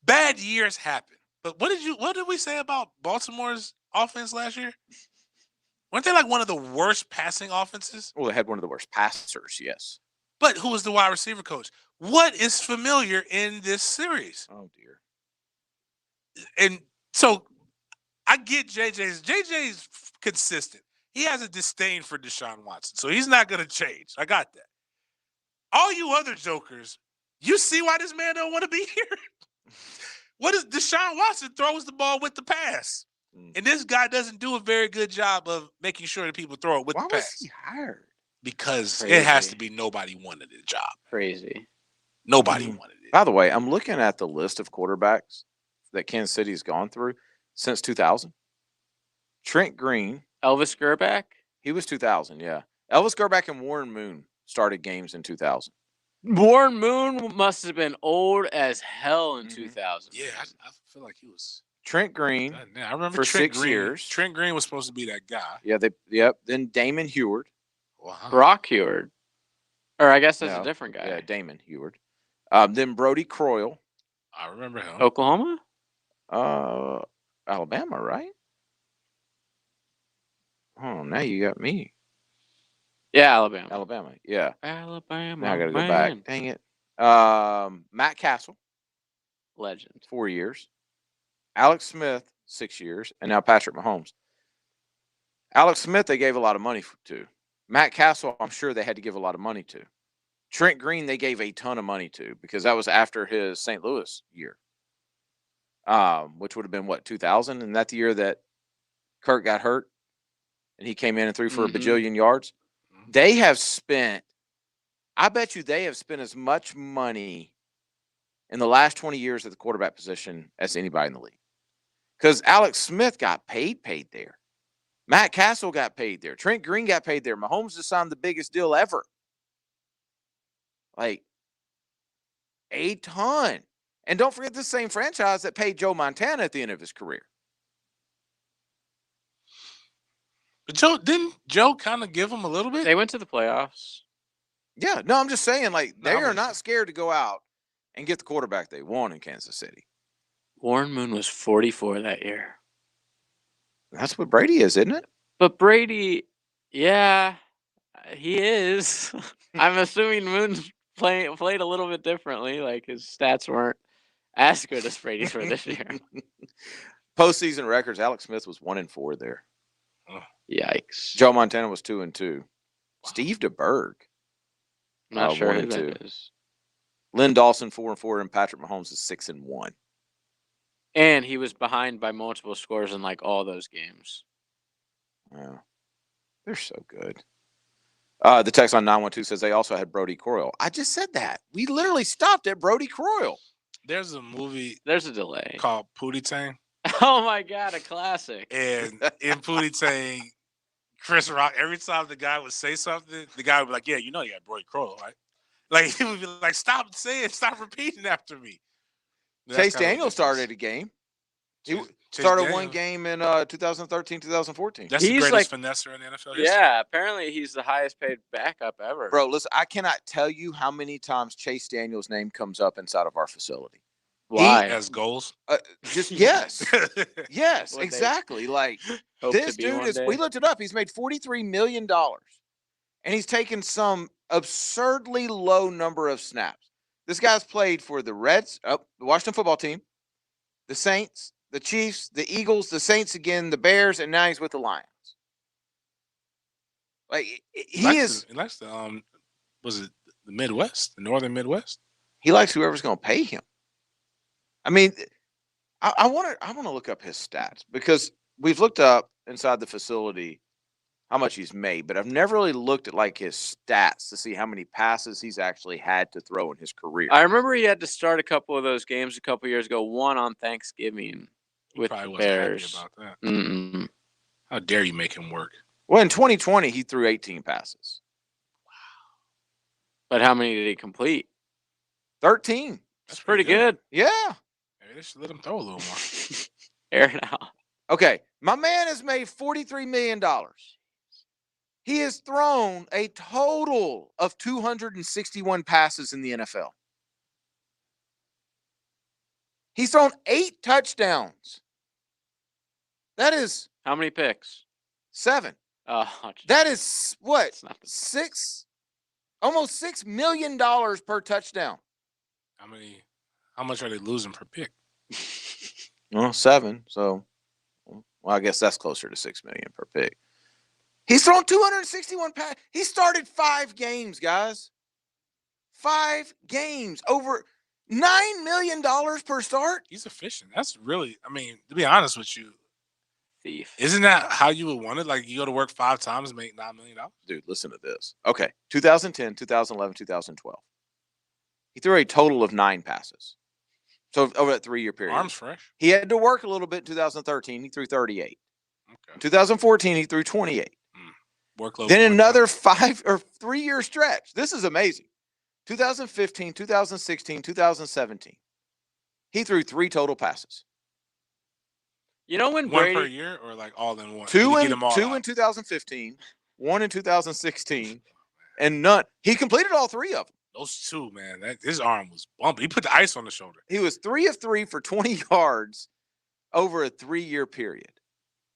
bad years happen. But what did we say about Baltimore's offense last year? Weren't they like one of the worst passing offenses? Well, they had one of the worst passers, yes. But who was the wide receiver coach? What is familiar in this series? Oh, dear. And so I get JJ's consistent. He has a disdain for Deshaun Watson, so he's not going to change. I got that. All you other jokers, you see why this man don't want to be here? What is Deshaun Watson throws the ball with the pass? And this guy doesn't do a very good job of making sure that people throw it with the pass. Why was he hired? Because it has to be nobody wanted the job. Crazy. Nobody wanted it. By the way, I'm looking at the list of quarterbacks that Kansas City's gone through since 2000. Trent Green. Elvis Gerback? He was 2000, yeah. Elvis Gerback and Warren Moon started games in 2000. Warren Moon must have been old as hell in 2000. Yeah, I feel like he was. Trent Green. I remember for Trent 6 Green. years. Trent Green was supposed to be that guy. Yeah, Then Damon Heward. Wow. Brock Heward. Or I guess that's a different guy. Yeah, Damon Heward. Then Brody Croyle. I remember him. Oklahoma? Alabama, right? Oh, now you got me. Yeah, Alabama. Alabama, yeah. Alabama. Now I got to go man. back. Dang it. Matt Castle. Legend. 4 years. Alex Smith, 6 years. And now Patrick Mahomes. Alex Smith, they gave a lot of money to. Matt Castle, I'm sure they had to give a lot of money to. Trent Green, they gave a ton of money to because that was after his St. Louis year, which would have been, 2000? And that the year that Kirk got hurt and he came in and threw for a bajillion yards? They have spent, I bet you they have spent as much money in the last 20 years at the quarterback position as anybody in the league. Because Alex Smith got paid there. Matt Castle got paid there. Trent Green got paid there. Mahomes just signed the biggest deal ever. Like, a ton. And don't forget the same franchise that paid Joe Montana at the end of his career. But didn't Joe kind of give him a little bit? They went to the playoffs. Yeah, no, I'm just saying, they are not scared to go out and get the quarterback they want in Kansas City. Warren Moon was 44 that year. That's what Brady is, isn't it? But Brady, yeah, he is. I'm assuming Moon's played a little bit differently. Like his stats weren't as good as Brady's were this year. Postseason records, Alex Smith was 1-4 there. Oh. Yikes. Joe Montana was 2-2. Wow. Steve DeBerg. Not sure who that is. Lynn Dawson 4-4, and Patrick Mahomes is 6-1. And he was behind by multiple scores in like all those games. Yeah, they're so good. The text on 912 says they also had Brody Croyle. I just said that. We literally stopped at Brody Croyle. There's a movie. There's a delay called Pootie Tang. Oh my God, a classic! And in Pootie Tang, Chris Rock, every time the guy would say something, the guy would be like, "Yeah, you know you got Brody Croyle, right?" Like he would be like, "Stop repeating after me." Chase Daniel started a game. He started one game in 2013, 2014. That's the greatest finesser in the NFL history. Yeah, apparently he's the highest paid backup ever. Bro, listen, I cannot tell you how many times Chase Daniel's name comes up inside of our facility. Why? As goals? Just yes. Yes, What they exactly. Like hope this to be dude one is, day. we looked it up. He's made $43 million. And he's taken some absurdly low number of snaps. This guy's played for the Reds, the Washington football team, the Saints, the Chiefs, the Eagles, the Saints again, the Bears, and now he's with the Lions. Like he likes the was it the Midwest, the Northern Midwest? He likes whoever's going to pay him. I mean, I want to look up his stats because we've looked up inside the facility how much he's made, but I've never really looked at like his stats to see how many passes he's actually had to throw in his career. I remember he had to start a couple of those games a couple years ago. One on Thanksgiving with the Bears. Happy about that. Mm-mm. How dare you make him work? Well, in 2020, he threw 18 passes. But how many did he complete? 13. That's pretty good. Yeah. Maybe they should let him throw a little more. Air it out. Okay, my man has made $43 million. He has thrown a total of 261 passes in the NFL. He's thrown 8 touchdowns. That is how many picks? 7. Oh, that is what? Almost $6 million per touchdown. How much are they losing per pick? Well, 7. So, well, I guess that's closer to $6 million per pick. He's thrown 261 passes. He started 5 games, guys. 5 games. Over $9 million per start. He's efficient. That's really, I mean, to be honest with you, thief. Isn't that how you would want it? Like you go to work 5 times and make $9 million? Dude, listen to this. Okay, 2010, 2011, 2012. He threw a total of 9 passes. So over that 3-year period. Arms fresh. He had to work a little bit in 2013. He threw 38. Okay. In 2014, he threw 28. Workload. Then another 3-year stretch. This is amazing. 2015, 2016, 2017. He threw 3 total passes. You know when Brady, 1 per year or like all in one? 2 in 2015, 1 in 2016, and none. He completed all 3 of them. Those 2, man. His arm was bumpy. He put the ice on the shoulder. He was 3 of 3 for 20 yards over a 3-year period.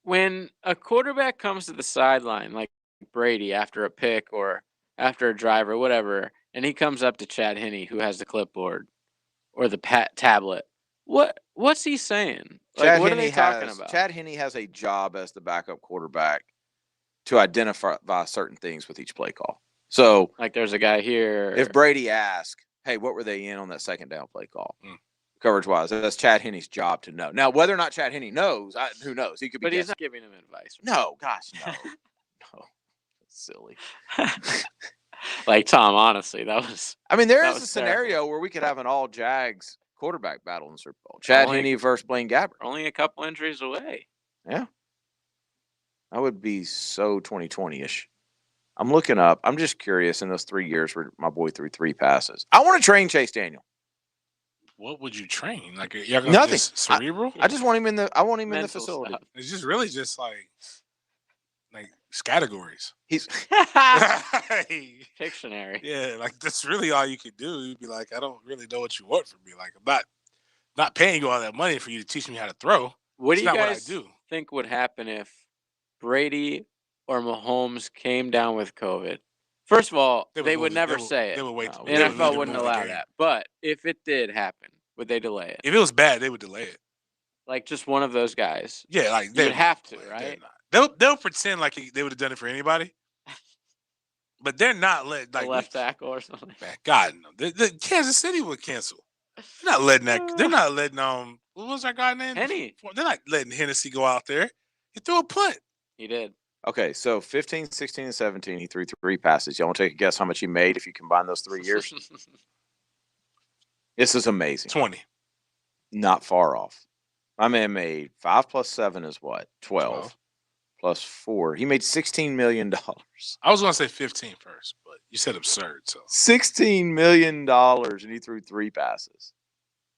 When a quarterback comes to the sideline, like Brady after a pick or after a drive or whatever, and he comes up to Chad Henne, who has the clipboard or the tablet, what's he saying? Like, what are they talking about? Chad Henne has a job as the backup quarterback to identify certain things with each play call. So, like, there's a guy here. If Brady asks, "Hey, what were they in on that second down play call?" Coverage-wise, that's Chad Henne's job to know. Now, whether or not Chad Henne knows, who knows? He could be. But he's not giving him advice. No, gosh, no, no, that's silly. Like Tom, honestly, that was. I mean, there is a scenario where we could have an all Jags quarterback battle in the Super Bowl. Chad Henne versus Blaine Gabbert. Only a couple injuries away. Yeah, that would be so 2020-ish. I'm looking up. I'm just curious in those 3 years where my boy threw 3 passes. I want to train Chase Daniel. What would you train? Like you're gonna nothing. Just cerebral? I just want him in the. I want him in the facility. Stuff. It's just really just like categories. He's Pictionary. Yeah, like that's really all you could do. You'd be like, I don't really know what you want from me. Like I'm not paying you all that money for you to teach me how to throw. What do you guys think would happen if Brady or Mahomes came down with COVID? First of all, they would never say it. They would wait. The NFL wouldn't allow that. But if it did happen, would they delay it? If it was bad, they would delay it. Like just one of those guys. Yeah, like they would have to, right? They'll pretend like they would have done it for anybody. But they're not letting the left tackle or something. God no. The Kansas City would cancel. They're not letting that. They're not letting what was our guy name? Henny. They're not letting Hennessy go out there. He threw a punt. He did. Okay, so 15, 16, and 17, he threw 3 passes. Y'all want to take a guess how much he made if you combine those 3 years? This is amazing. 20. Not far off. My man made 5 plus 7 is what? 12. Plus 4. He made $16 million. I was going to say 15 first, but you said absurd. So $16 million, and he threw 3 passes.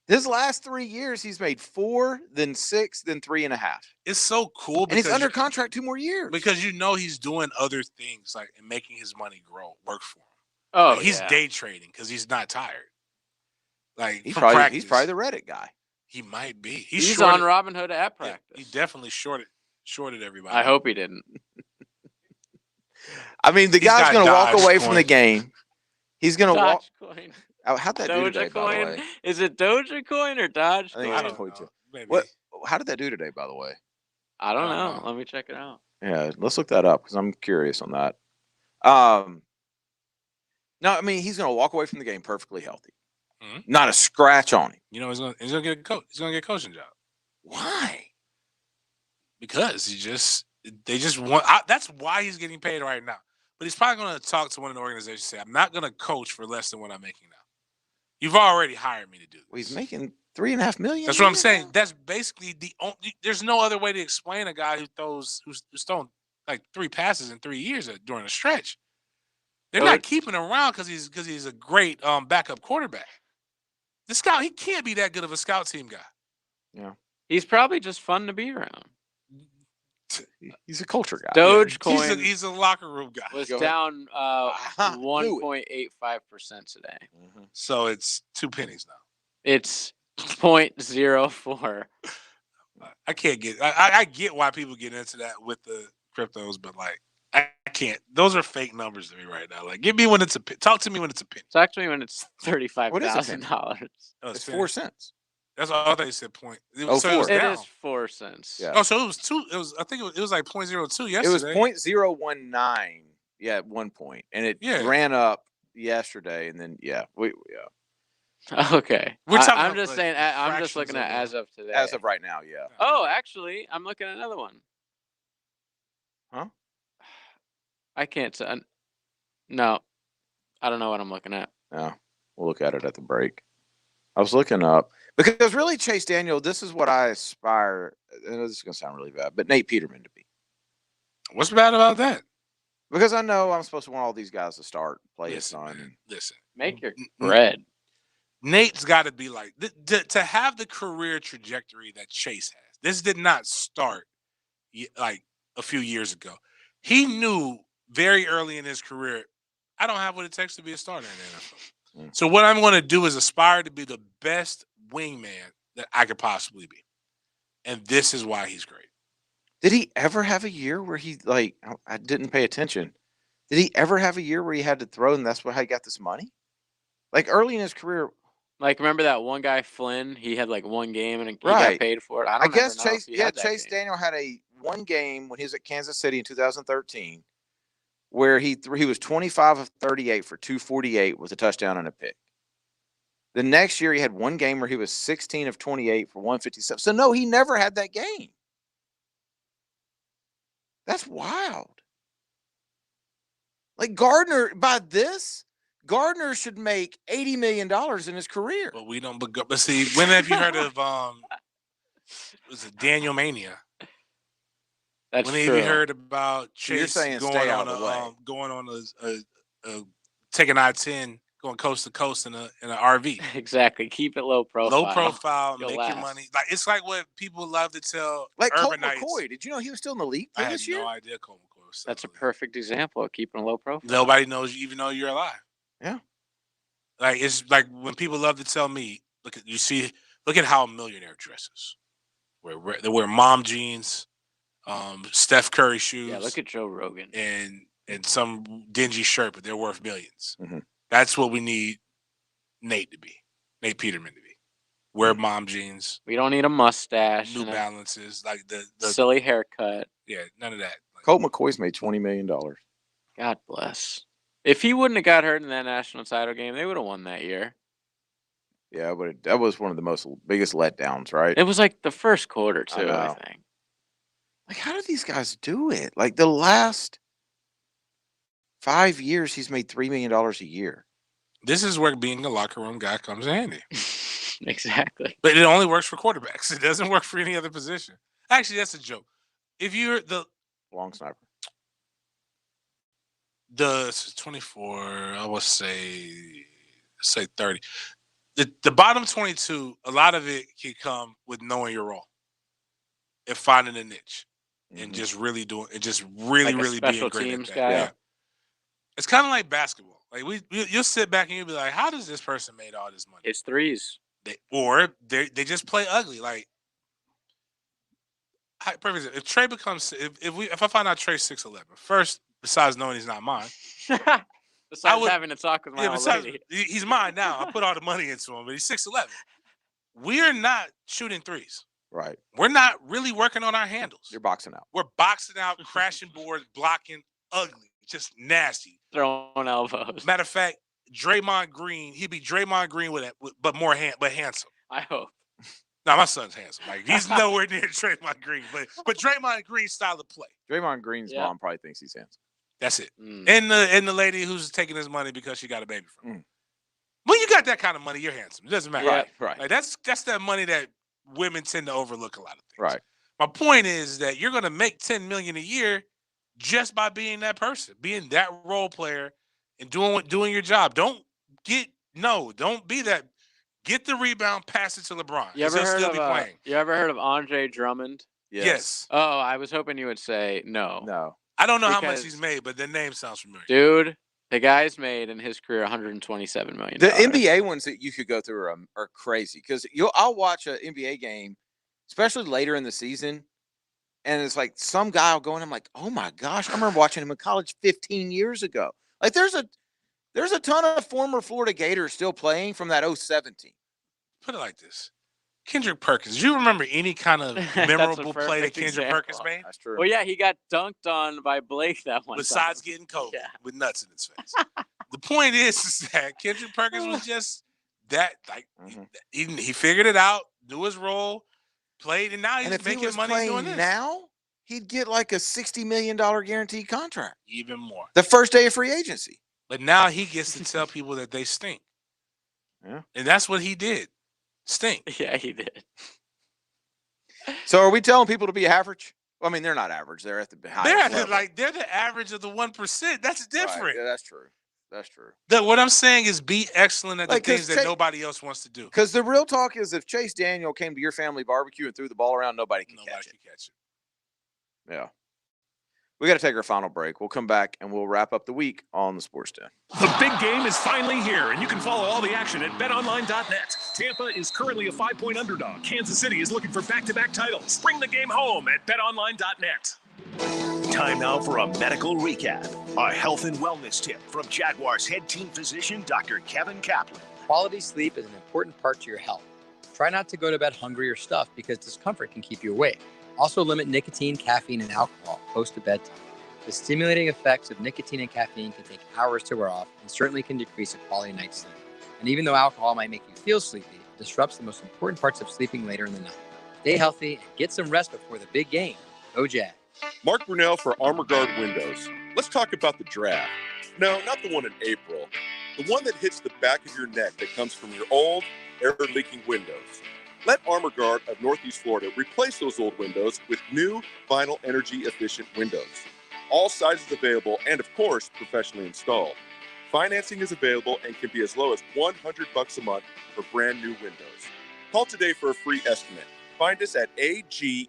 His last 3 years, he's made 4, then 6, then 3.5. It's so cool. And he's under contract 2 more years. Because he's doing other things like and making his money work for him. Oh, like, he's day trading because he's not tired. Like he's probably the Reddit guy. He might be. He's on Robinhood at practice. He definitely shorted everybody. I hope he didn't. I mean, the guy's going to walk away from the game. He's going to walk. Coin. How'd that do today, by the way? Is it Dogecoin or Dodge? I think it's Dogecoin. What? How did that do today, by the way? I don't know. Let me check it out. Yeah, let's look that up because I'm curious on that. No, I mean he's going to walk away from the game perfectly healthy, not a scratch on him. You know he's going to get a coach. He's going to get a coaching job. Why? Because they just want. That's why he's getting paid right now. But he's probably going to talk to one of the organizations and say, "I'm not going to coach for less than what I'm making now. You've already hired me to do this." Well, he's making $3.5 million. That's what I'm saying. That's basically the only. There's no other way to explain a guy who's thrown like 3 passes in 3 years during a stretch. They're not keeping him around because he's a great backup quarterback. The scout, he can't be that good of a scout team guy. Yeah, he's probably just fun to be around. He's a culture guy. Dogecoin. He's a locker room guy. Was down 1.85% today. So it's 2 pennies now. It's 0.04. I can't get. I get why people get into that with the cryptos, but like I can't. Those are fake numbers to me right now. Like, give me when it's a penny. Talk to me when it's a penny. Talk to me when it's $35,000. It's 4 cents. That's all I thought you said. Point. It is 4 cents. Yeah. Oh, so it was 2. It was. I think it was like 0.02 yesterday. It was 0.019. Yeah, at one point, and it ran up yesterday, and then Okay. We're talking. I'm just saying. I'm just looking at as of today. As of right now, yeah. Oh, actually, I'm looking at another one. Huh? I can't say. No, I don't know what I'm looking at. Yeah, we'll look at it at the break. I was looking up because really, Chase Daniel, this is what I aspire. And this is going to sound really bad, but Nate Peterman to be. What's bad about that? Because I know I'm supposed to want all these guys to start play his son. Listen, make your bread. Nate's got to be like to have the career trajectory that Chase has. This did not start like a few years ago. He knew very early in his career, I don't have what it takes to be a starter in the NFL. So what I'm going to do is aspire to be the best wingman that I could possibly be. And this is why he's great. Did he ever have a year where he, like, I didn't pay attention. Did he ever have a year where he had to throw and that's how he got this money? Like early in his career. Like, remember that one guy, Flynn? He had like one game and he got paid for it. I guess Chase Daniel had one game when he was at Kansas City in 2013 where he was 25 of 38 for 248 with a touchdown and a pick. The next year he had one game where he was 16 of 28 for 157. So no, he never had that game. That's wild. Like Gardner Gardner should make $80 million in his career. But we don't. But see, when have you heard of was it Daniel Mania? That's when have you heard about Chase going on a taking I-10, going coast to coast in an RV? Exactly. Keep it low profile. Low profile. Make your money. Like it's like what people love to tell. Like Colt urbanites. McCoy. Did you know he was still in the league this year? I had no idea Colt McCoy was. That's a perfect example of keeping a low profile. Nobody knows you, even though you're alive. Yeah. Like it's like when people love to tell me, look at how a millionaire dresses. They wear mom jeans, Steph Curry shoes. Yeah, look at Joe Rogan. And some dingy shirt, but they're worth millions. Mm-hmm. That's what we need Nate Peterman to be. Wear mom jeans. We don't need a mustache. New Balances, like the silly haircut. Yeah, none of that. Colt McCoy's made $20 million. God bless. If he wouldn't have got hurt in that national title game, they would have won that year. Yeah, but that was one of the biggest letdowns, right? It was like the first quarter too, I think. Like, how do these guys do it? Like the last 5 years, he's made $3 million a year. This is where being a locker room guy comes in handy. Exactly. But it only works for quarterbacks. It doesn't work for any other position. Actually, that's a joke. If you're the long snapper, the 24, I would say 30. The bottom 22, a lot of it can come with knowing your role and finding a niche and just really doing it, just really, Like a really special being great teams at that. guy? Yeah. It's kind of like basketball. Like you'll sit back and you'll be like, how does this person made all this money? It's threes. They just play ugly. Like, perfect example. If Trey becomes if I find out Trey's 6'11", first, besides knowing he's not mine, Besides having to talk with my old lady. he's mine now. I put all the money into him, but he's 6'11". We're not shooting threes. Right. We're not really working on our handles. You're boxing out. We're boxing out, crashing boards, blocking, ugly, just nasty. Throwing elbows. Matter of fact, Draymond Green, he'd be Draymond Green but handsome. I hope. Now my son's handsome. Like he's nowhere near Draymond Green, but Draymond Green style of play. Draymond Green's mom probably thinks he's handsome. That's it. And the lady who's taking his money because she got a baby from him. When you got that kind of money, you're handsome. It doesn't matter. Right. Like that's that money that women tend to overlook a lot of things. Right. My point is that you're going to make $10 million a year just by being that person, being that role player, and doing your job. Don't be that. Get the rebound, pass it to LeBron. You ever heard of Andre Drummond? Yes. Oh, I was hoping you would say no. No. I don't know how much he's made, but the name sounds familiar. Dude, the guy's made in his career $127 million. The NBA ones that you could go through are crazy because I'll watch an NBA game, especially later in the season, and it's like some guy will go and I'm like, oh my gosh, I remember watching him in college 15 years ago. Like there's a ton of former Florida Gators still playing from that 07 team. Put it like this. Kendrick Perkins. Do you remember any kind of memorable play that Kendrick Perkins made? That's true. Well, yeah, he got dunked on by Blake that one Besides time. getting COVID with nuts in his face. The point is that Kendrick Perkins was just that, like, he figured it out, knew his role, played, and now he's making money doing this. Now, he'd get like a $60 million guaranteed contract. Even more. The first day of free agency. But now he gets to tell people that they stink. Yeah. And that's what he did. Stink. Yeah, he did. So are we telling people to be average? Well, I mean, they're not average. They're at the highest level. They're the average of the 1%. That's different. Right. Yeah, that's true. That's true. What I'm saying is be excellent at the things that nobody else wants to do. Because the real talk is if Chase Daniel came to your family barbecue and threw the ball around, nobody can catch it. Yeah. We got to take our final break. We'll come back and we'll wrap up the week on the Sports Den. The big game is finally here, and you can follow all the action at betonline.net. Tampa is currently a 5-point underdog. Kansas City is looking for back-to-back titles. Bring the game home at betonline.net. Time now for a medical recap. A health and wellness tip from Jaguars head team physician, Dr. Kevin Kaplan. Quality sleep is an important part to your health. Try not to go to bed hungry or stuffed because discomfort can keep you awake. Also limit nicotine, caffeine, and alcohol close to bedtime. The stimulating effects of nicotine and caffeine can take hours to wear off and certainly can decrease a quality night's sleep. And even though alcohol might make you feel sleepy, it disrupts the most important parts of sleeping later in the night. Stay healthy and get some rest before the big game. Go Jags. Mark Brunell for Armor Guard Windows. Let's talk about the draft. No, not the one in April. The one that hits the back of your neck that comes from your old air-leaking windows. Let Armor Guard of Northeast Florida replace those old windows with new vinyl energy-efficient windows. All sizes available and, of course, professionally installed. Financing is available and can be as low as $100 a month for brand new windows. Call today for a free estimate. Find us at agenf.com.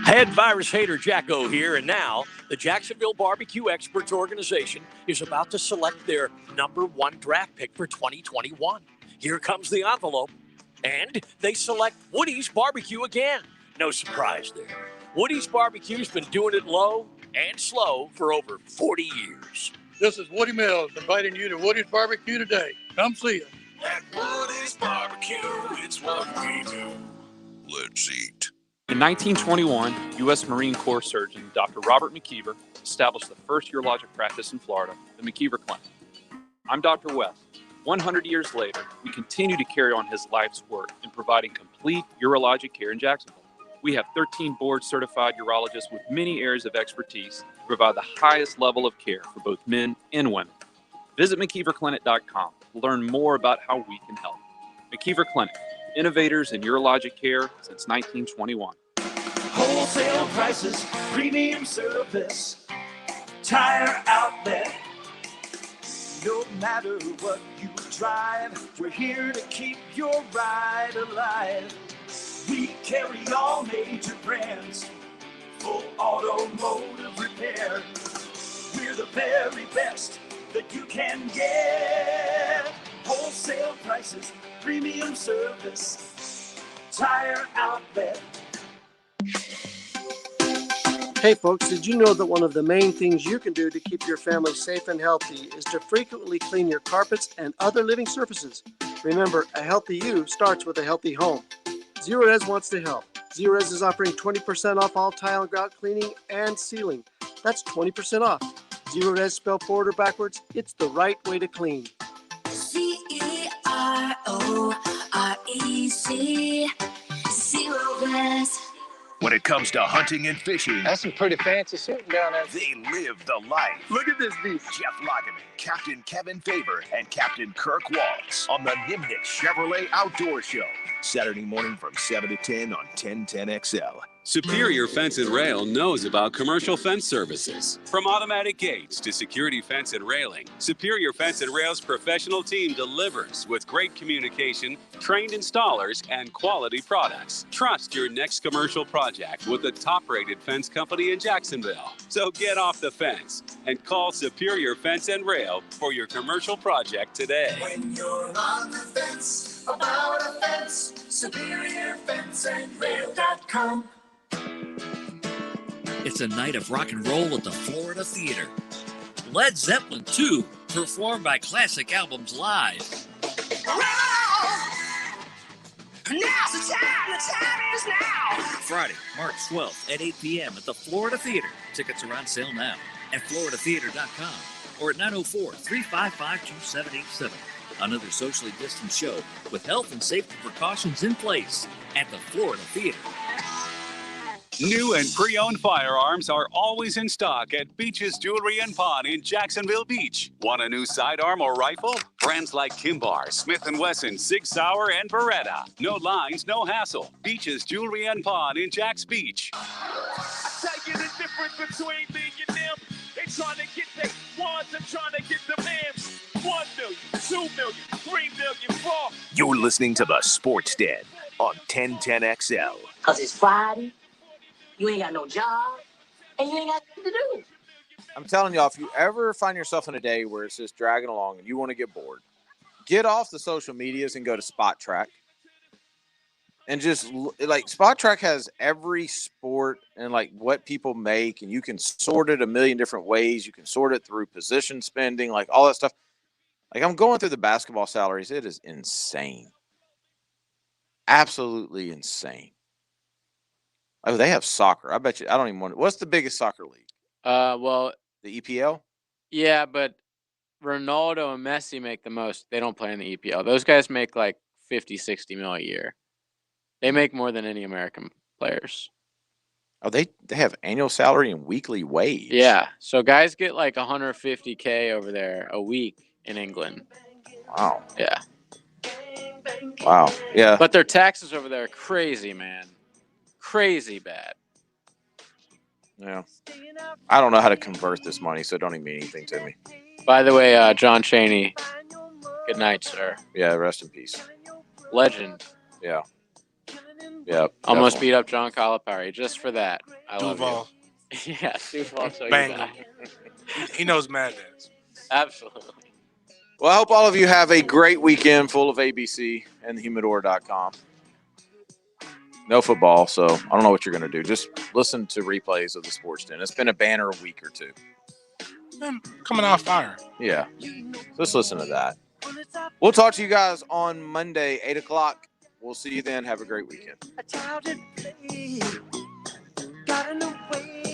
Head virus hater Jacko here, and now the Jacksonville Barbecue Experts Organization is about to select their #1 draft pick for 2021. Here comes the envelope, and they select Woody's Barbecue again. No surprise there. Woody's Barbecue's been doing it low and slow for over 40 years. This is Woody Mills inviting you to Woody's Barbecue today. Come see us. At Woody's Barbecue, it's what we do. Let's eat. In 1921, U.S. Marine Corps surgeon Dr. Robert McKeever established the first urologic practice in Florida, the McKeever Clinic. I'm Dr. West. 100 years later, we continue to carry on his life's work in providing complete urologic care in Jacksonville. We have 13 board-certified urologists with many areas of expertise to provide the highest level of care for both men and women. Visit McKeeverClinic.com to learn more about how we can help. McKeever Clinic, innovators in urologic care since 1921. Wholesale prices, premium service, tire outlet. No matter what you drive, we're here to keep your ride alive. We carry all major brands, full automotive repair. We're the very best that you can get. Wholesale prices, premium service, tire outlet. Hey folks, did you know that one of the main things you can do to keep your family safe and healthy is to frequently clean your carpets and other living surfaces? Remember, a healthy you starts with a healthy home. Zero Res wants to help. Zero Res is offering 20% off all tile and grout cleaning and sealing. That's 20% off. Zero Res spelled forward or backwards, it's the right way to clean. CEROREC. Zero Res. When it comes to hunting and fishing, That's some pretty fancy shooting down there. they live the life. Look at this beast. Jeff Lageman, Captain Kevin Faber, and Captain Kirk Wallace on the Nimnik Chevrolet Outdoor Show. Saturday morning from 7 to 10 on 1010XL. Superior Fence and Rail knows about commercial fence services. From automatic gates to security fence and railing, Superior Fence and Rail's professional team delivers with great communication, trained installers, and quality products. Trust your next commercial project with the top-rated fence company in Jacksonville. So get off the fence and call Superior Fence and Rail for your commercial project today. When you're on the fence about a fence, SuperiorFenceandRail.com. It's a night of rock and roll at the Florida Theater. Led Zeppelin 2, performed by Classic Albums Live. Now's the time is now. Friday, March 12th at 8 p.m. at the Florida Theater. Tickets are on sale now at floridatheater.com or at 904-355-2787. Another socially distanced show with health and safety precautions in place at the Florida Theater. New and pre-owned firearms are always in stock at Beach's Jewelry and Pawn in Jacksonville Beach. Want a new sidearm or rifle? Brands like Kimbar, Smith & Wesson, Sig Sauer, and Beretta. No lines, no hassle. Beach's Jewelry and Pawn in Jacks Beach. I tell you the difference between me and them. They trying to get their ones and trying to get the mans. 1 million, 2 million, 3 million, 4. You're listening to the Sports Den on 1010XL. Cause it's Friday, you ain't got no job, and you ain't got nothing to do. I'm telling y'all, if you ever find yourself in a day where it's just dragging along and you want to get bored, get off the social medias and go to Spot Track. And just like Spot Track has every sport and like what people make, and you can sort it a million different ways. You can sort it through position spending, like all that stuff. Like I'm going through the basketball salaries. It is insane. Absolutely insane. Oh, they have soccer. I bet you. I don't even want. What's the biggest soccer league? Well, the EPL. Yeah, but Ronaldo and Messi make the most. They don't play in the EPL. Those guys make like 50, 60 mil a year. They make more than any American players. Oh, they have annual salary and weekly wage. Yeah, so guys get like 150K over there a week in England. Wow. Yeah. Wow. Yeah. But their taxes over there are crazy, man. Crazy bad. Yeah. I don't know how to convert this money, so it don't even mean anything to me. By the way, John Chaney, good night, sir. Yeah, rest in peace. Legend. Yeah. Yeah. Almost beat up John Calipari just for that. I love Duval. you. Yeah, Duval. So Bang. He knows madness. Absolutely. Well, I hope all of you have a great weekend full of ABC and thehumidor.com. No football, so I don't know what you're going to do. Just listen to replays of the Sports Den. It's been a banner week or two. Coming off fire. Yeah. Just listen to that. We'll talk to you guys on Monday, 8 o'clock. We'll see you then. Have a great weekend. A child at play got in the way.